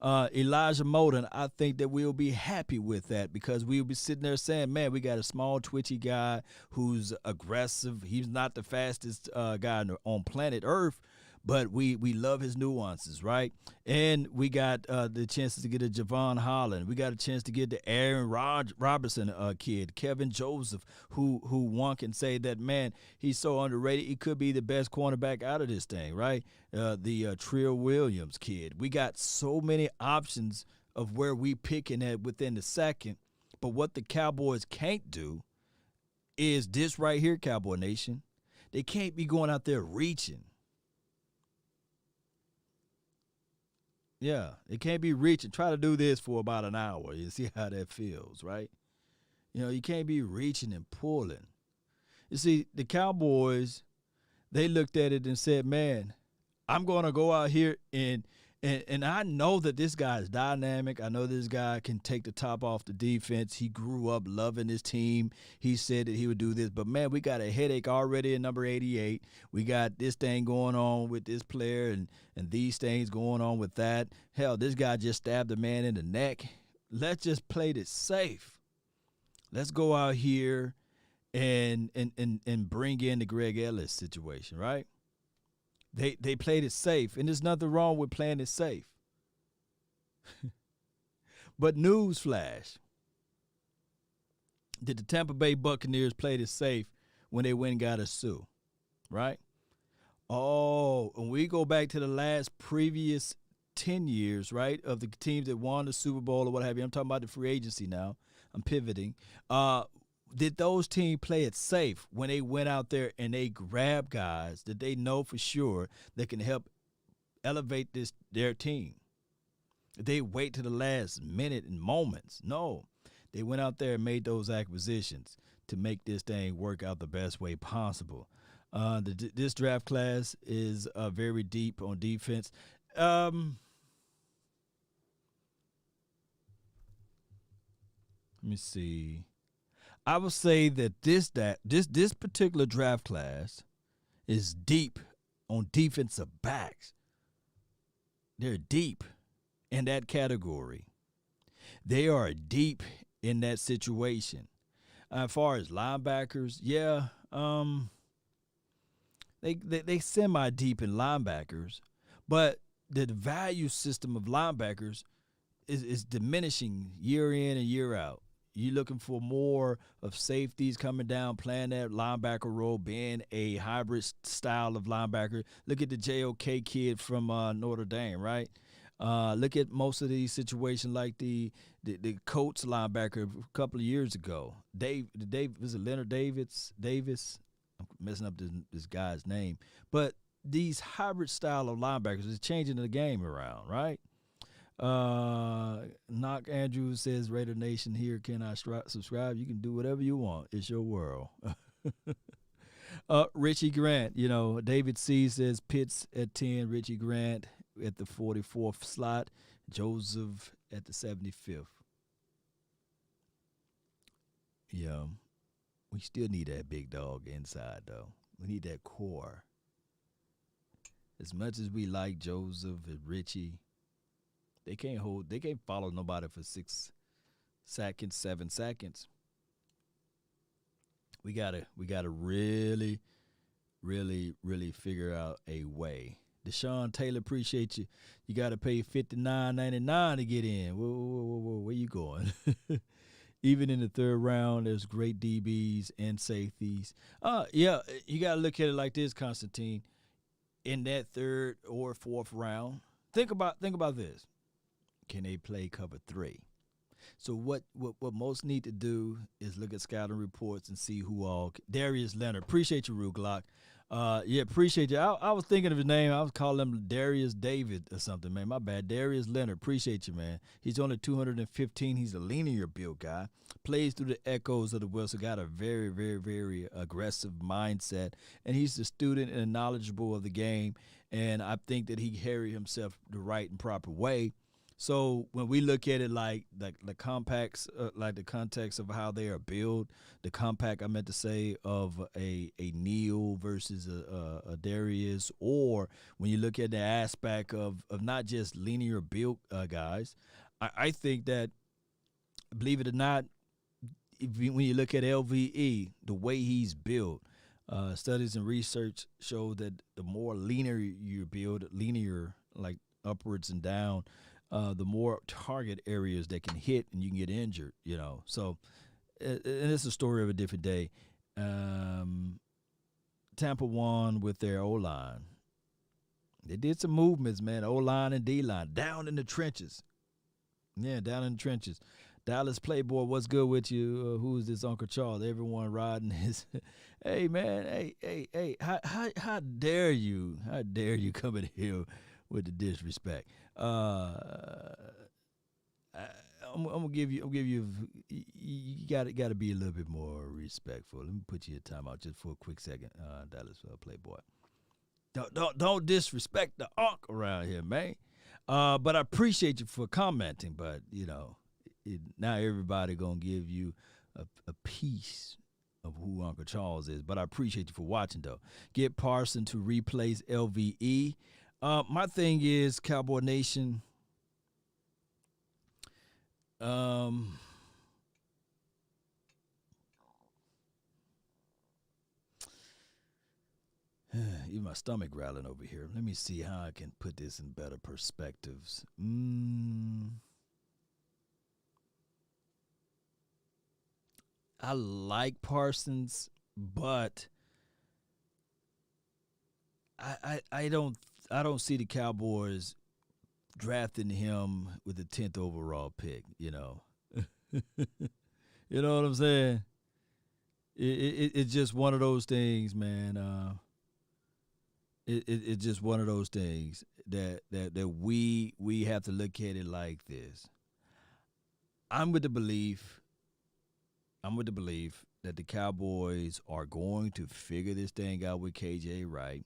Elijah Molden, I think that we'll be happy with that because we'll be sitting there saying, man, we got a small, twitchy guy who's aggressive. He's not the fastest guy on planet Earth, but we love his nuances, right? And we got the chances to get a Javon Holland. We got a chance to get the Aaron Robertson kid, Kevin Joseph, who one can say that, man, he's so underrated. He could be the best cornerback out of this thing, right? The Trill Williams kid. We got so many options of where we picking at within the second. But what the Cowboys can't do is this right here, Cowboy Nation. They can't be going out there reaching. Yeah, it can't be reaching. Try to do this for about an hour. You see how that feels, right? You know, you can't be reaching and pulling. You see, the Cowboys, they looked at it and said, man, I'm going to go out here and I know that this guy is dynamic. I know this guy can take the top off the defense. He grew up loving his team. He said that he would do this. But, man, we got a headache already in number 88. We got this thing going on with this player and these things going on with that. Hell, this guy just stabbed a man in the neck. Let's just play this safe. Let's go out here and bring in the Greg Ellis situation, right? They played it safe, and there's nothing wrong with playing it safe. But newsflash, did the Tampa Bay Buccaneers play it safe when they went and got a Sue, right? Oh, and we go back to the last previous 10 years, right, of the teams that won the Super Bowl or what have you. I'm talking about the free agency now. I'm pivoting. Did those teams play it safe when they went out there and they grabbed guys that they know for sure that can help elevate their team? They wait to the last minute and moments. No, they went out there and made those acquisitions to make this thing work out the best way possible. This draft class is very deep on defense. Let me see. I would say that this particular draft class is deep on defensive backs. They're deep in that category. They are deep in that situation. As far as linebackers, yeah, they semi-deep in linebackers, but the value system of linebackers is diminishing year in and year out. You're looking for more of safeties coming down, playing that linebacker role, being a hybrid style of linebacker. Look at the JOK kid from Notre Dame, right? Look at most of these situations like the Colts linebacker a couple of years ago. Was it Leonard Davis? I'm messing up this guy's name. But these hybrid style of linebackers is changing the game around, right? Knock Andrews says Raider Nation here. Can I subscribe? You can do whatever you want. It's your world. Richie Grant, David C says Pitts at 10, Richie Grant at the 44th slot, Joseph at the 75th. Yeah, we still need that big dog inside, though. We need that core. As much as we like Joseph and Richie, they can't follow nobody for 6 seconds, 7 seconds. We gotta really, really, really figure out a way. Deshaun Taylor, appreciate you. You gotta pay $59.99 to get in. Whoa, where you going? even in the third round, there's great DBs and safeties. Yeah, you got to look at it like this, Constantine. In that third or fourth round, think about this. Can they play cover 3? So what most need to do is look at scouting reports and see who all. Darius Leonard, appreciate you, Rue Glock. Yeah, appreciate you. I was thinking of his name. I was calling him Darius David or something, man. My bad. Darius Leonard, appreciate you, man. He's only 215. He's a linear build guy. Plays through the echoes of the Wilson. Got a very, very, very aggressive mindset, and he's the student and knowledgeable of the game. And I think that he carried himself the right and proper way. So when we look at it like the compacts, like the context of how they are built, the compact I meant to say of a Neil versus a Darius, or when you look at the aspect of not just linear built guys, I think that, believe it or not, when you look at LVE, the way he's built, studies and research show that the more linear you build, linear like upwards and down, the more target areas that can hit and you can get injured, So, and it's a story of a different day. Tampa won with their O-line. They did some movements, man. O-line and D-line down in the trenches. Yeah, down in the trenches. Dallas Playboy, what's good with you? Who is this Uncle Charles? Everyone riding his. Hey, man. Hey. How dare you? How dare you come in here with the disrespect? I'm gonna give you. You got to be a little bit more respectful. Let me put you in timeout just for a quick second, Dallas Playboy. Don't disrespect the Unc around here, man. But I appreciate you for commenting. But now everybody gonna give you a piece of who Uncle Charles is. But I appreciate you for watching though. Get Parson to replace LVE. My thing is, Cowboy Nation, even my stomach growling over here. Let me see how I can put this in better perspectives. I like Parsons, but I don't see the Cowboys drafting him with the 10th overall pick, You know what I'm saying? It's just one of those things, man. It's just one of those things that we have to look at it like this. I'm with the belief that the Cowboys are going to figure this thing out with KJ Wright.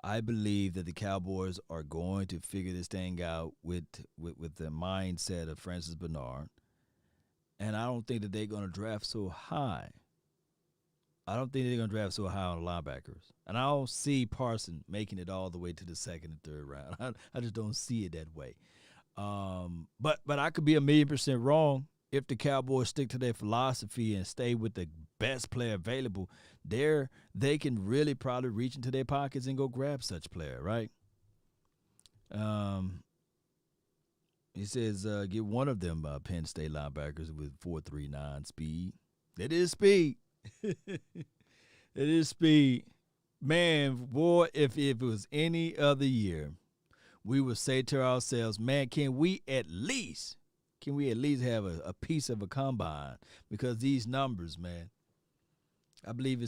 I believe that the Cowboys are going to figure this thing out with the mindset of Francis Bernard. And I don't think that they're going to draft so high. I don't think they're going to draft so high on linebackers. And I don't see Parson making it all the way to the second and third round. I just don't see it that way. But I could be 1,000,000% wrong. If the Cowboys stick to their philosophy and stay with the best player available, they can really probably reach into their pockets and go grab such player, right? He says, get one of them Penn State linebackers with 4.39 speed. That is speed. It is speed. Man, boy, if it was any other year, we would say to ourselves, man, can we at least have a piece of a combine? Because these numbers, man, I believe I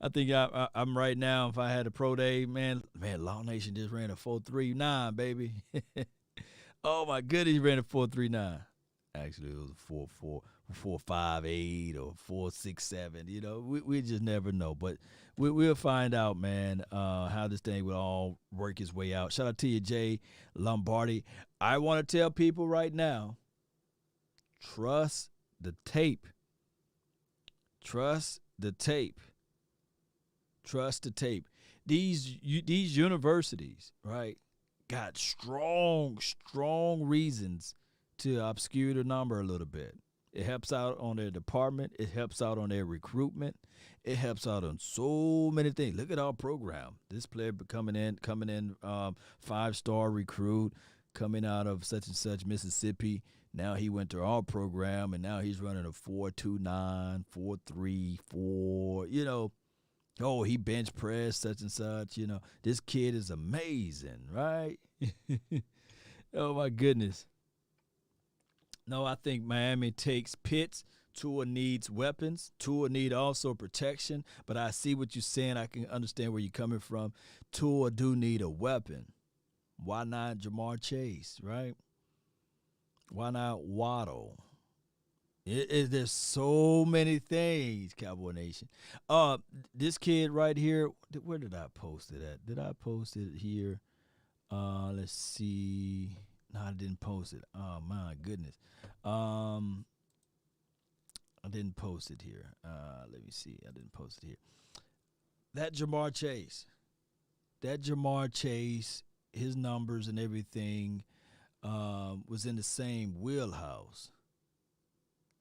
think I'm right now, if I had a pro day, man, Law Nation just ran a 4.39, baby. Oh, my goodness, he ran a 4.39. Actually, it was a 4.58 or 4.67. We just never know. But we'll find out, man, how this thing will all work its way out. Shout out to you, Jay Lombardi. I want to tell people right now, trust the tape. Trust the tape. Trust the tape. These universities, right, got strong reasons to obscure the number a little bit. It helps out on their department. It helps out on their recruitment. It helps out on so many things. Look at our program. This player coming in, 5-star recruit, coming out of such and such Mississippi, Now he went to our program, and now he's running a 4.29, 4.3, 4. Oh, he bench pressed such and such. This kid is amazing, right? Oh my goodness. No, I think Miami takes Pitts. Tua needs weapons. Tua need also protection. But I see what you're saying. I can understand where you're coming from. Tua do need a weapon. Why not Jamar Chase, right? Why not Waddle? There's so many things, Cowboy Nation. This kid right here, where did I post it at? Did I post it here? Let's see. No, I didn't post it. Oh my goodness. I didn't post it here. Let me see. I didn't post it here. That Jamar Chase, his numbers and everything was in the same wheelhouse.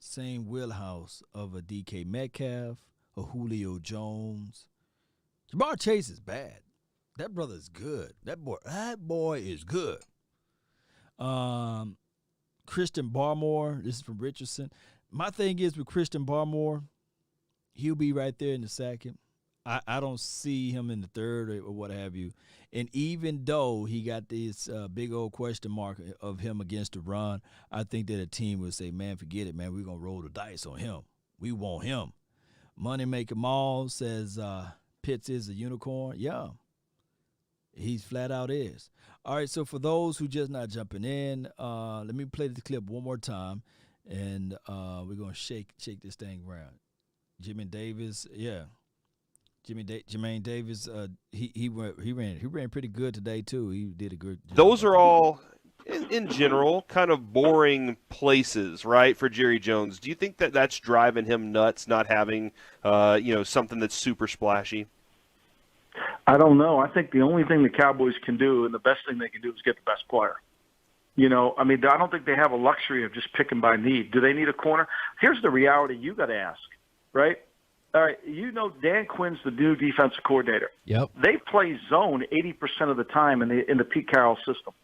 Same wheelhouse of a DK Metcalf, a Julio Jones. Jamar Chase is bad. That brother is good. That boy is good. Christian Barmore, this is from Richardson. My thing is with Christian Barmore, he'll be right there in the second. I don't see him in the third or what have you. And even though he got this big old question mark of him against the run, I think that a team would say, man, forget it, man. We're going to roll the dice on him. We want him. Moneymaker Mall says Pitts is a unicorn. Yeah, he's flat out is. All right, so for those who just not jumping in, let me play the clip one more time, and we're going to shake this thing around. Jermaine Davis, yeah. Jermaine Davis, he ran pretty good today too. He did a good job.
Those are all, in general, kind of boring places, right, for Jerry Jones. Do you think that that's driving him nuts, not having, something that's super splashy?
I don't know. I think the only thing the Cowboys can do, and the best thing they can do, is get the best player. I don't think they have a luxury of just picking by need. Do they need a corner? Here's the reality you got to ask, right? All right, Dan Quinn's the new defensive coordinator.
Yep.
They play zone 80% of the time in the Pete Carroll system.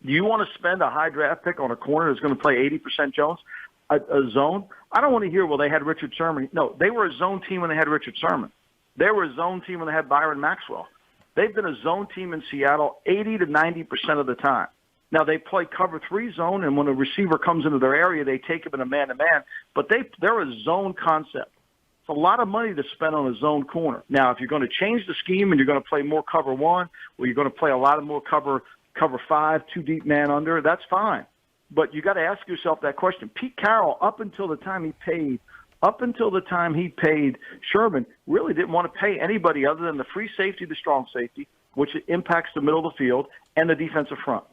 Do you want to spend a high draft pick on a corner that's going to play 80% a zone? I don't want to hear, well, they had Richard Sherman. No, they were a zone team when they had Richard Sherman. They were a zone team when they had Byron Maxwell. They've been a zone team in Seattle 80 to 90% of the time. Now, they play cover 3 zone, and when a receiver comes into their area, they take him in a man-to-man. But they're a zone concept. It's a lot of money to spend on a zone corner. Now, if you're going to change the scheme and you're going to play more cover 1, or you're going to play a lot of more cover 5, 2 deep man under, that's fine. But you got to ask yourself that question. Pete Carroll, up until the time he paid Sherman, really didn't want to pay anybody other than the free safety, the strong safety, which impacts the middle of the field, and the defensive front.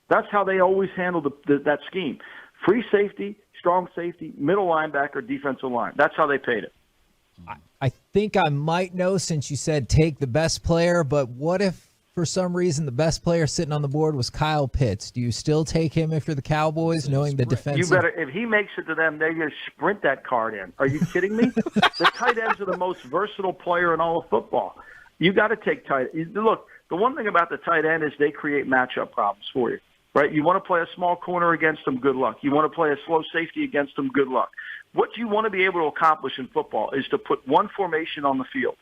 That's how they always handled that scheme. Free safety, strong safety, middle linebacker, defensive line. That's how they paid it.
I think I might know, since you said take the best player, but what if for some reason the best player sitting on the board was Kyle Pitts? Do you still take him if you're the Cowboys, knowing the defensive?
You better. If he makes it to them, they're going to sprint that card in. Are you kidding me? The tight ends are the most versatile player in all of football. You got to take tight. Look, the one thing about the tight end is they create matchup problems for you. Right? You want to play a small corner against them, good luck. You want to play a slow safety against them, good luck. What you want to be able to accomplish in football is to put one formation on the field,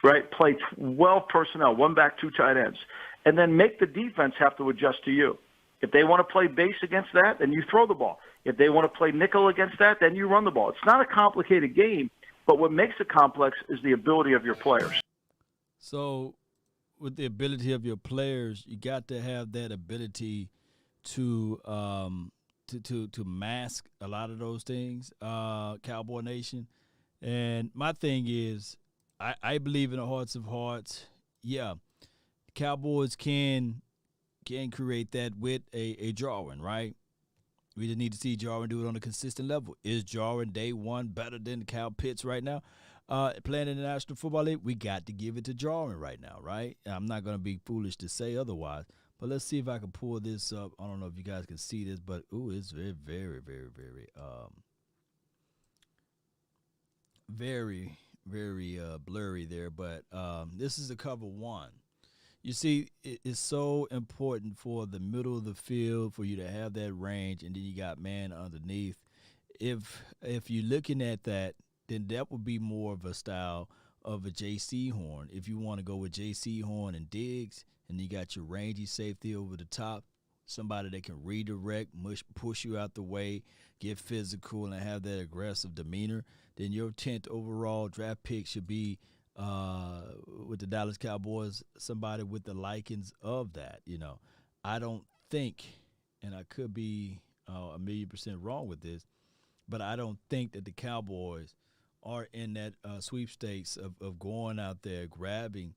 right? Play 12 personnel, 1 back, 2 tight ends, and then make the defense have to adjust to you. If they want to play base against that, then you throw the ball. If they want to play nickel against that, then you run the ball. It's not a complicated game, but what makes it complex is the ability of your players.
So with the ability of your players, you got to have that ability to mask a lot of those things, Cowboy Nation. And my thing is, I believe in the hearts of hearts. Yeah, Cowboys can create that with a Jarwin, right? We just need to see Jarwin do it on a consistent level. Is Jarwin day one better than Kyle Pitts right now? Playing in the National Football League, we got to give it to Jarwin right now, right? I'm not going to be foolish to say otherwise. But let's see if I can pull this up. I don't know if you guys can see this, but it's very, very, very, very, very blurry there. But this is a cover 1. You see, it's so important for the middle of the field for you to have that range, and then you got man underneath. If you're looking at that, then that would be more of a style of a J.C. Horn. If you want to go with J.C. Horn and Diggs, and you got your rangy safety over the top, somebody that can redirect, push you out the way, get physical, and have that aggressive demeanor, then your 10th overall draft pick should be with the Dallas Cowboys, somebody with the likings of that. I don't think, and I could be a million% wrong with this, but I don't think that the Cowboys are in that sweepstakes of going out there grabbing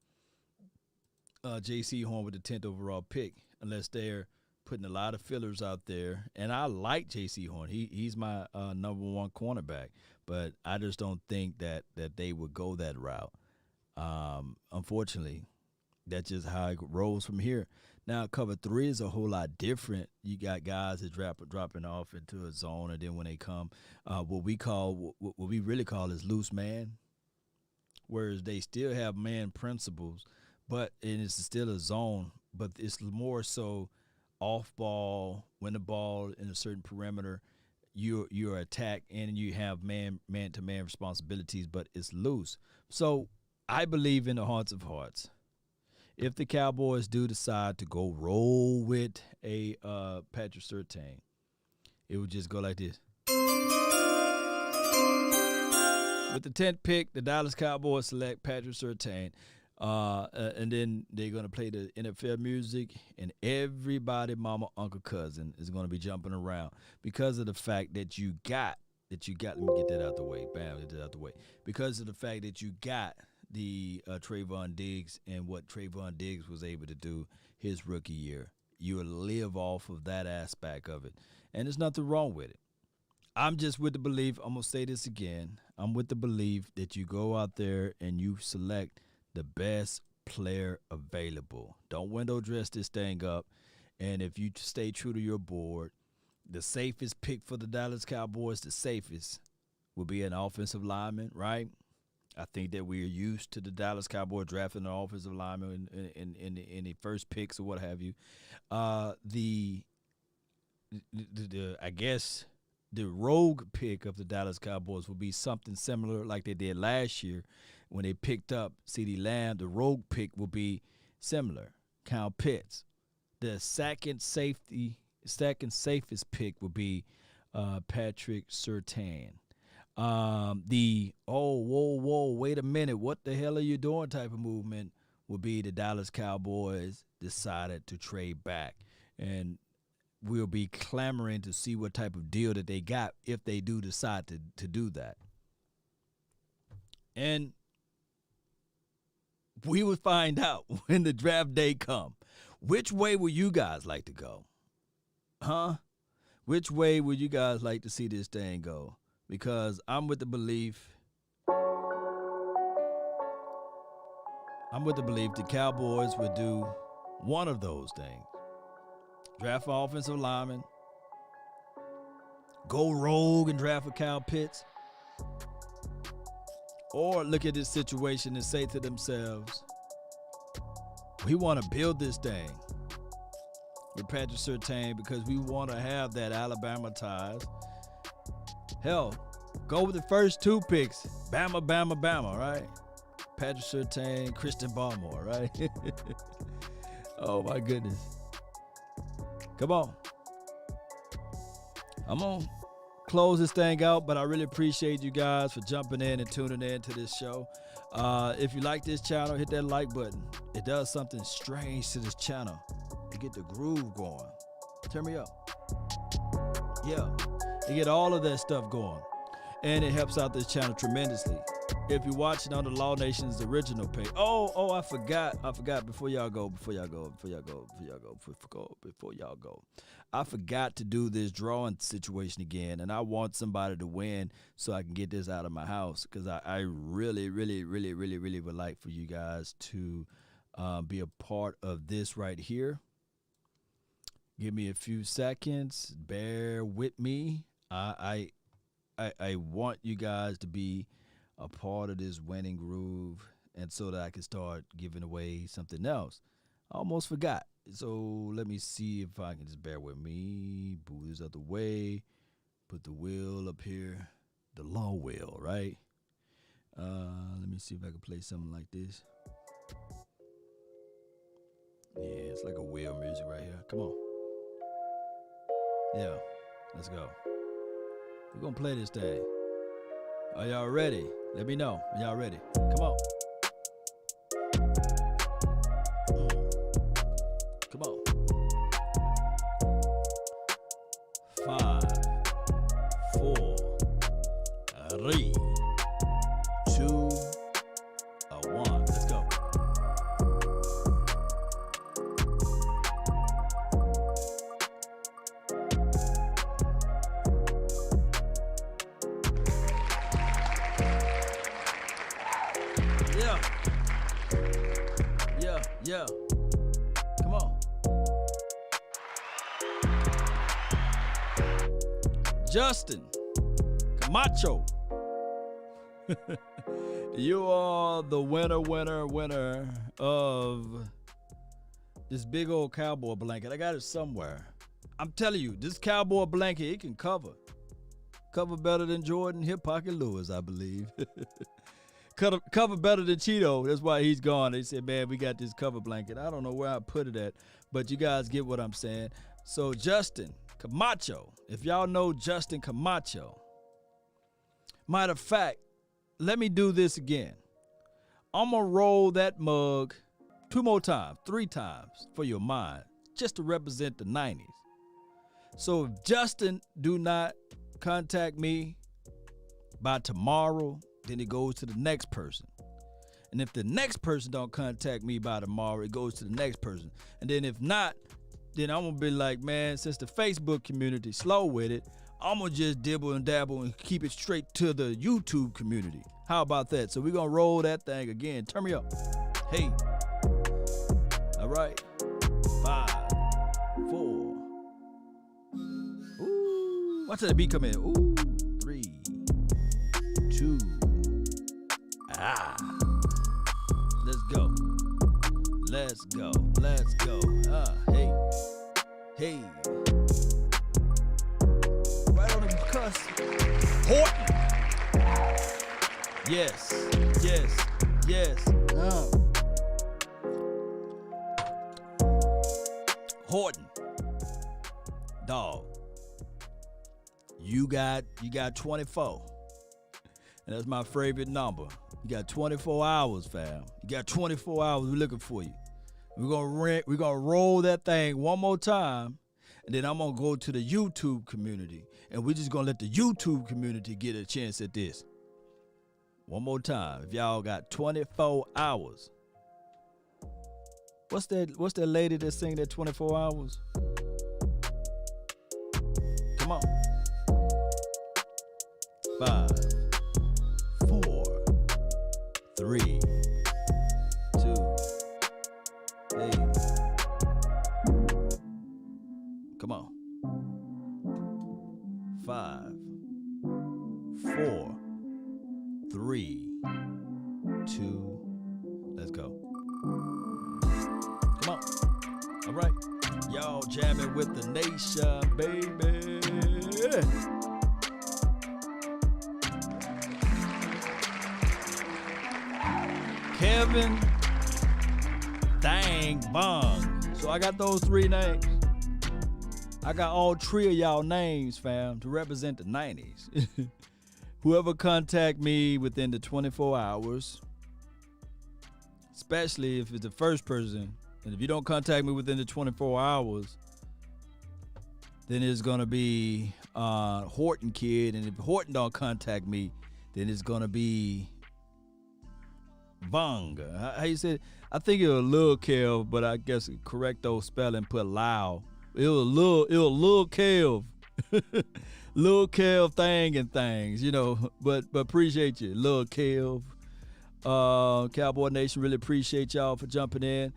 J.C. Horn with the 10th overall pick, unless they're putting a lot of fillers out there. And I like J.C. Horn. He's my number one cornerback, but I just don't think that they would go that route. Unfortunately, that's just how it rolls from here. Now, cover 3 is a whole lot different. You got guys that dropping off into a zone, and then when they come, what we really call is loose man, whereas they still have man principles, and it's still a zone, but it's more so off ball, when the ball in a certain perimeter, you're attacked and you have man to man responsibilities, but it's loose. So I believe in the hearts of hearts, if the Cowboys do decide to go roll with a Patrick Surtain, it would just go like this. With the 10th pick, the Dallas Cowboys select Patrick Surtain, and then they're going to play the NFL music, and everybody, mama, uncle, cousin is going to be jumping around because of the fact that you got, let me get that out the way. Bam, get that out the way. Because of the fact that you got the Trayvon Diggs and what Trayvon Diggs was able to do his rookie year. You will live off of that aspect of it. And there's nothing wrong with it. I'm just with the belief, I'm going to say this again, I'm with the belief that you go out there and you select the best player available. Don't window dress this thing up. And if you stay true to your board, the safest pick for the Dallas Cowboys, the safest, will be an offensive lineman, right? I think that we're used to the Dallas Cowboys drafting an offensive lineman in the first picks or what have you. I guess the rogue pick of the Dallas Cowboys will be something similar like they did last year when they picked up CeeDee Lamb. The rogue pick will be similar, Kyle Pitts. The second safest pick will be Patrick Surtain. Whoa, wait a minute, what the hell are you doing type of movement will be the Dallas Cowboys decided to trade back. And we'll be clamoring to see what type of deal that they got if they do decide to do that. And we would find out when the draft day come. Which way would you guys like to go? Huh? Which way would you guys like to see this thing go? Because I'm with the belief the Cowboys would do one of those things. Draft an offensive lineman, go rogue and draft a Kyle Pitts, or look at this situation and say to themselves, we want to build this thing with Patrick Surtain because we want to have that Alabama ties. Hell, go with the first 2 picks. Bama, Bama, Bama, right? Patrick Surtain, Christian Barmore, right? Oh, my goodness. Come on. I'm going to close this thing out, but I really appreciate you guys for jumping in and tuning in to this show. If you like this channel, hit that like button. It does something strange to this channel. You get the groove going. Turn me up. Yeah. You get all of that stuff going, and it helps out this channel tremendously. If you're watching on the Law Nation's original page, I forgot before y'all go, I forgot to do this drawing situation again, and I want somebody to win so I can get this out of my house because I really would like for you guys to be a part of this right here. Give me a few seconds. Bear with me. I want you guys to be a part of this winning groove, and so that I can start giving away something else. I almost forgot. So let me see if I can just bear with me. Boo this out the way. Put the wheel up here. The law wheel, right? Let me see if I can play something like this. Yeah, it's like a wheel music right here. Come on. Yeah, let's go. We're going to play this thing. Are y'all ready? Let me know. Are y'all ready? Come on. Come on. 5, 4, 3, 2, 1. Let's go. Yeah. Come on. Justin Camacho. You are the winner of this big old cowboy blanket. I got it somewhere. I'm telling you, this cowboy blanket, it can cover. Cover better than Jordan Hip Pocket Lewis, I believe. Cover better than Cheeto. That's why he's gone. They said, man, we got this cover blanket. I don't know where I put it at, but you guys get what I'm saying. So Justin Camacho, if y'all know Justin Camacho, matter of fact, let me do this again. I'm going to roll that mug 2 more times, 3 times for your mind, just to represent the 90s. So if Justin do not contact me by tomorrow, then it goes to the next person. And if the next person don't contact me by tomorrow, it goes to the next person. And then if not, then I'm going to be like, man, since the Facebook community slow with it, I'm going to just dibble and dabble and keep it straight to the YouTube community. How about that? So we're going to roll that thing again. Turn me up. Hey. All right. 5, 4. Ooh. Watch that beat come in. Ooh. 3, 2. Let's go. Let's go. Let's go. Hey. Hey. Right on the cusp. Horton. Yes. Yes. Yes. Horton. Dog. You got 24. And that's my favorite number. You got 24 hours, fam. You got 24 hours. We're looking for you. We're gonna roll that thing one more time, and then I'm gonna go to the YouTube community, and we're just gonna let the YouTube community get a chance at this. One more time. If y'all got 24 hours. What's that lady that sing that 24 hours? Come on. 5, 4, 3, 2, 8. Come on. 5, 4, 3, 2. Let's go. Come on. All right. Y'all jamming with the nation, baby. Kevin Dang Bong. So I got those 3 names. I got all 3 of y'all names, fam, to represent the 90s. Whoever contact me within the 24 hours, especially if it's the first person, and if you don't contact me within the 24 hours, then it's going to be Horton Kid. And if Horton don't contact me, then it's going to be Vanga. How you say it? I think it was Lil Kev, but I guess correct those spelling, put loud. It was Lil Kev. Lil Kev thing and things, you know. But appreciate you, Lil Kev. Cowboy Nation, really appreciate y'all for jumping in.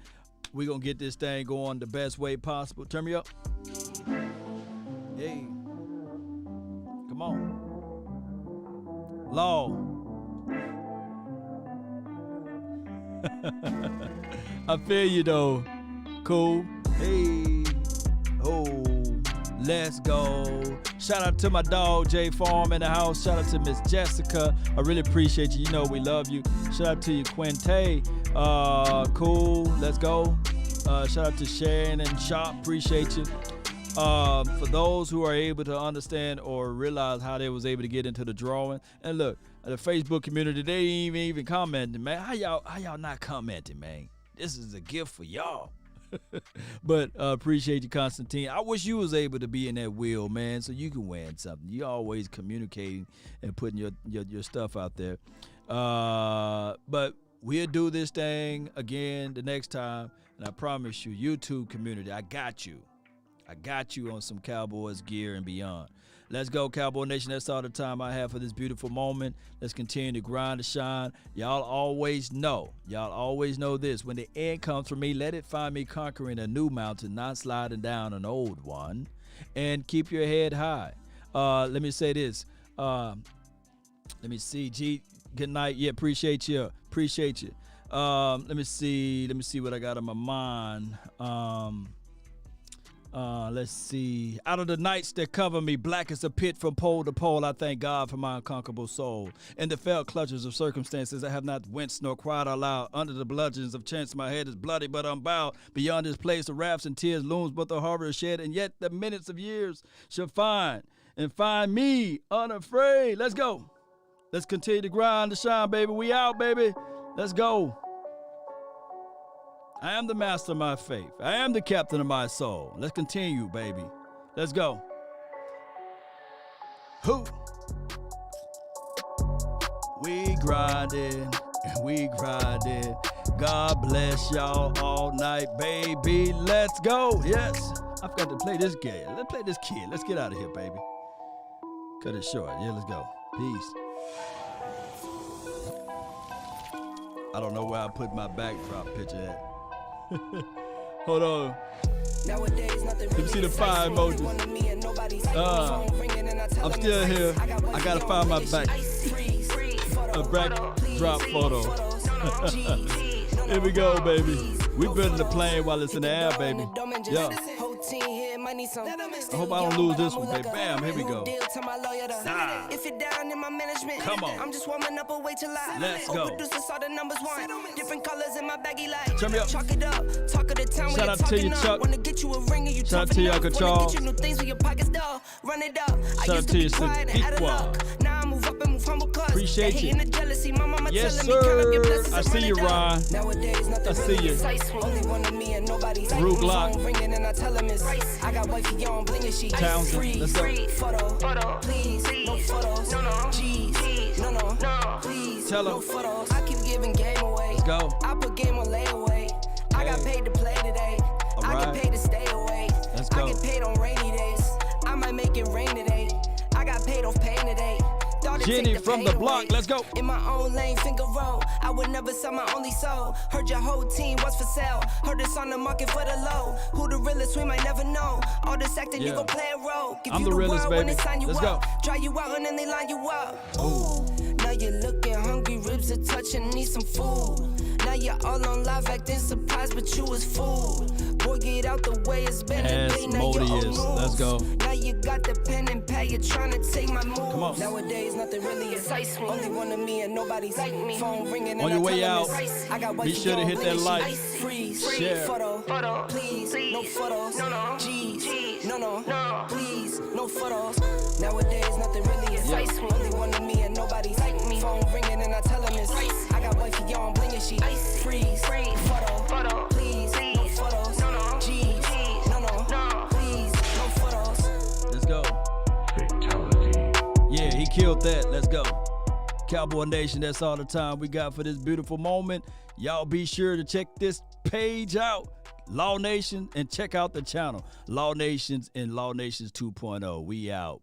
We're going to get this thing going the best way possible. Turn me up. Hey. Come on. Law. I feel you, though. Cool. Hey. Oh, let's go. Shout out to my dog, J Farm in the house. Shout out to Miss Jessica. I really appreciate you. You know we love you. Shout out to you, Quinte. Cool. Let's go. Shout out to Sharon and Shop. Appreciate you. For those who are able to understand or realize how they was able to get into the drawing. And look, the Facebook community, they ain't even commenting, man. How y'all not commenting, man? This is a gift for y'all. But appreciate you, Constantine. I wish you was able to be in that wheel, man, so you can win something. You always communicating and putting your stuff out there. But we'll do this thing again the next time, and I promise you, YouTube community, I got you. I got you on some Cowboys gear and beyond. Let's go, Cowboy Nation. That's all the time I have for this beautiful moment. Let's continue to grind to shine. Y'all always know this. When the end comes for me, let it find me conquering a new mountain, not sliding down an old one. And keep your head high. Let me say this. Let me see. G, good night. Yeah, appreciate you. Let me see what I got on my mind. Let's see. Out of the nights that cover me, black as a pit from pole to pole, I thank God for my unconquerable soul. In the fell clutches of circumstances, I have not winced nor cried aloud. Under the bludgeons of chance, my head is bloody but unbowed. Beyond this place of wraths and tears looms but the horror is shed, and yet the minutes of years shall find me unafraid. Let's go. Let's continue to grind to shine, baby. We out, baby. Let's go. I am the master of my faith. I am the captain of my soul. Let's continue, baby. Let's go. Who? We grinding. God bless y'all all night, baby. Let's go. Yes. I forgot to play this game. Let's play this kid. Let's get out of here, baby. Cut it short. Yeah, let's go. Peace. I don't know where I put my backdrop picture at. Hold on. Let me see the fire emojis. I'm still here. I gotta find my backdrop photo. Here we go, baby. We building the plane while it's in the air, baby. Yeah. I hope I don't lose this one, baby. Bam, here we go. Nah. Come on. I'm just warming up a way to lie. Let's go. Different colors in my baggy light. Turn me up. Chalk it up. Talk of the town. Shout out to you, Chuck. Wanna get you a ring and you shout out to you, Uncle Charles. Run it up. Shout out to you, Sadiqua. Now I move up and move humble cause. Appreciate you. Yes, sir. I see you, Ron. I see you. Rue Glock. I got wifey on bling and she Townsend. Let's go. Photo, please, no photos, no, G's, no, please, tell no photos. I keep giving game away. Let's go. I put game on layaway. I got paid to play today. I get paid to stay away. Let's go. I get paid on rainy days. I might make it rain today. I got paid off pain today. Jenny from the block, let's go. In my own lane, finger roll. I would never sell my only soul. Heard your whole team was for sale. Heard it's on the market for the low. Who the realest, we might never know. All this acting, you gon' play a role. Give I'm you the realest, baby. When they sign you let's up. Go. Try you out and then they line you up. Ooh, now you're looking hungry, ribs are touching, need some food. Now you're all on live acting surprised, but you was fooled. Boy, get out the way, it's been a day, now you're on let's go. Now you got the pen and pad, you're trying to take my move. Come on. Nowadays, nothing really excites me. Only one of me and nobody's like me. Phone ringing on your way out, be sure to hit that like. Freeze, share. Photo, please, no photos. No, G's, no, please, no photos. Nowadays, nothing really excites me. Only one of me and nobody's like me. Phone ringing and I tell him it's I got wifey on bling and she freeze, photo, please, no photos. No, G's, no, please, no photos. Let's go. Fatality. Yeah, he killed that. Let's go. Cowboy Nation, that's all the time we got for this beautiful moment. Y'all be sure to check this page out, Law Nation, and check out the channel, Law Nations and Law Nations 2.0. We out.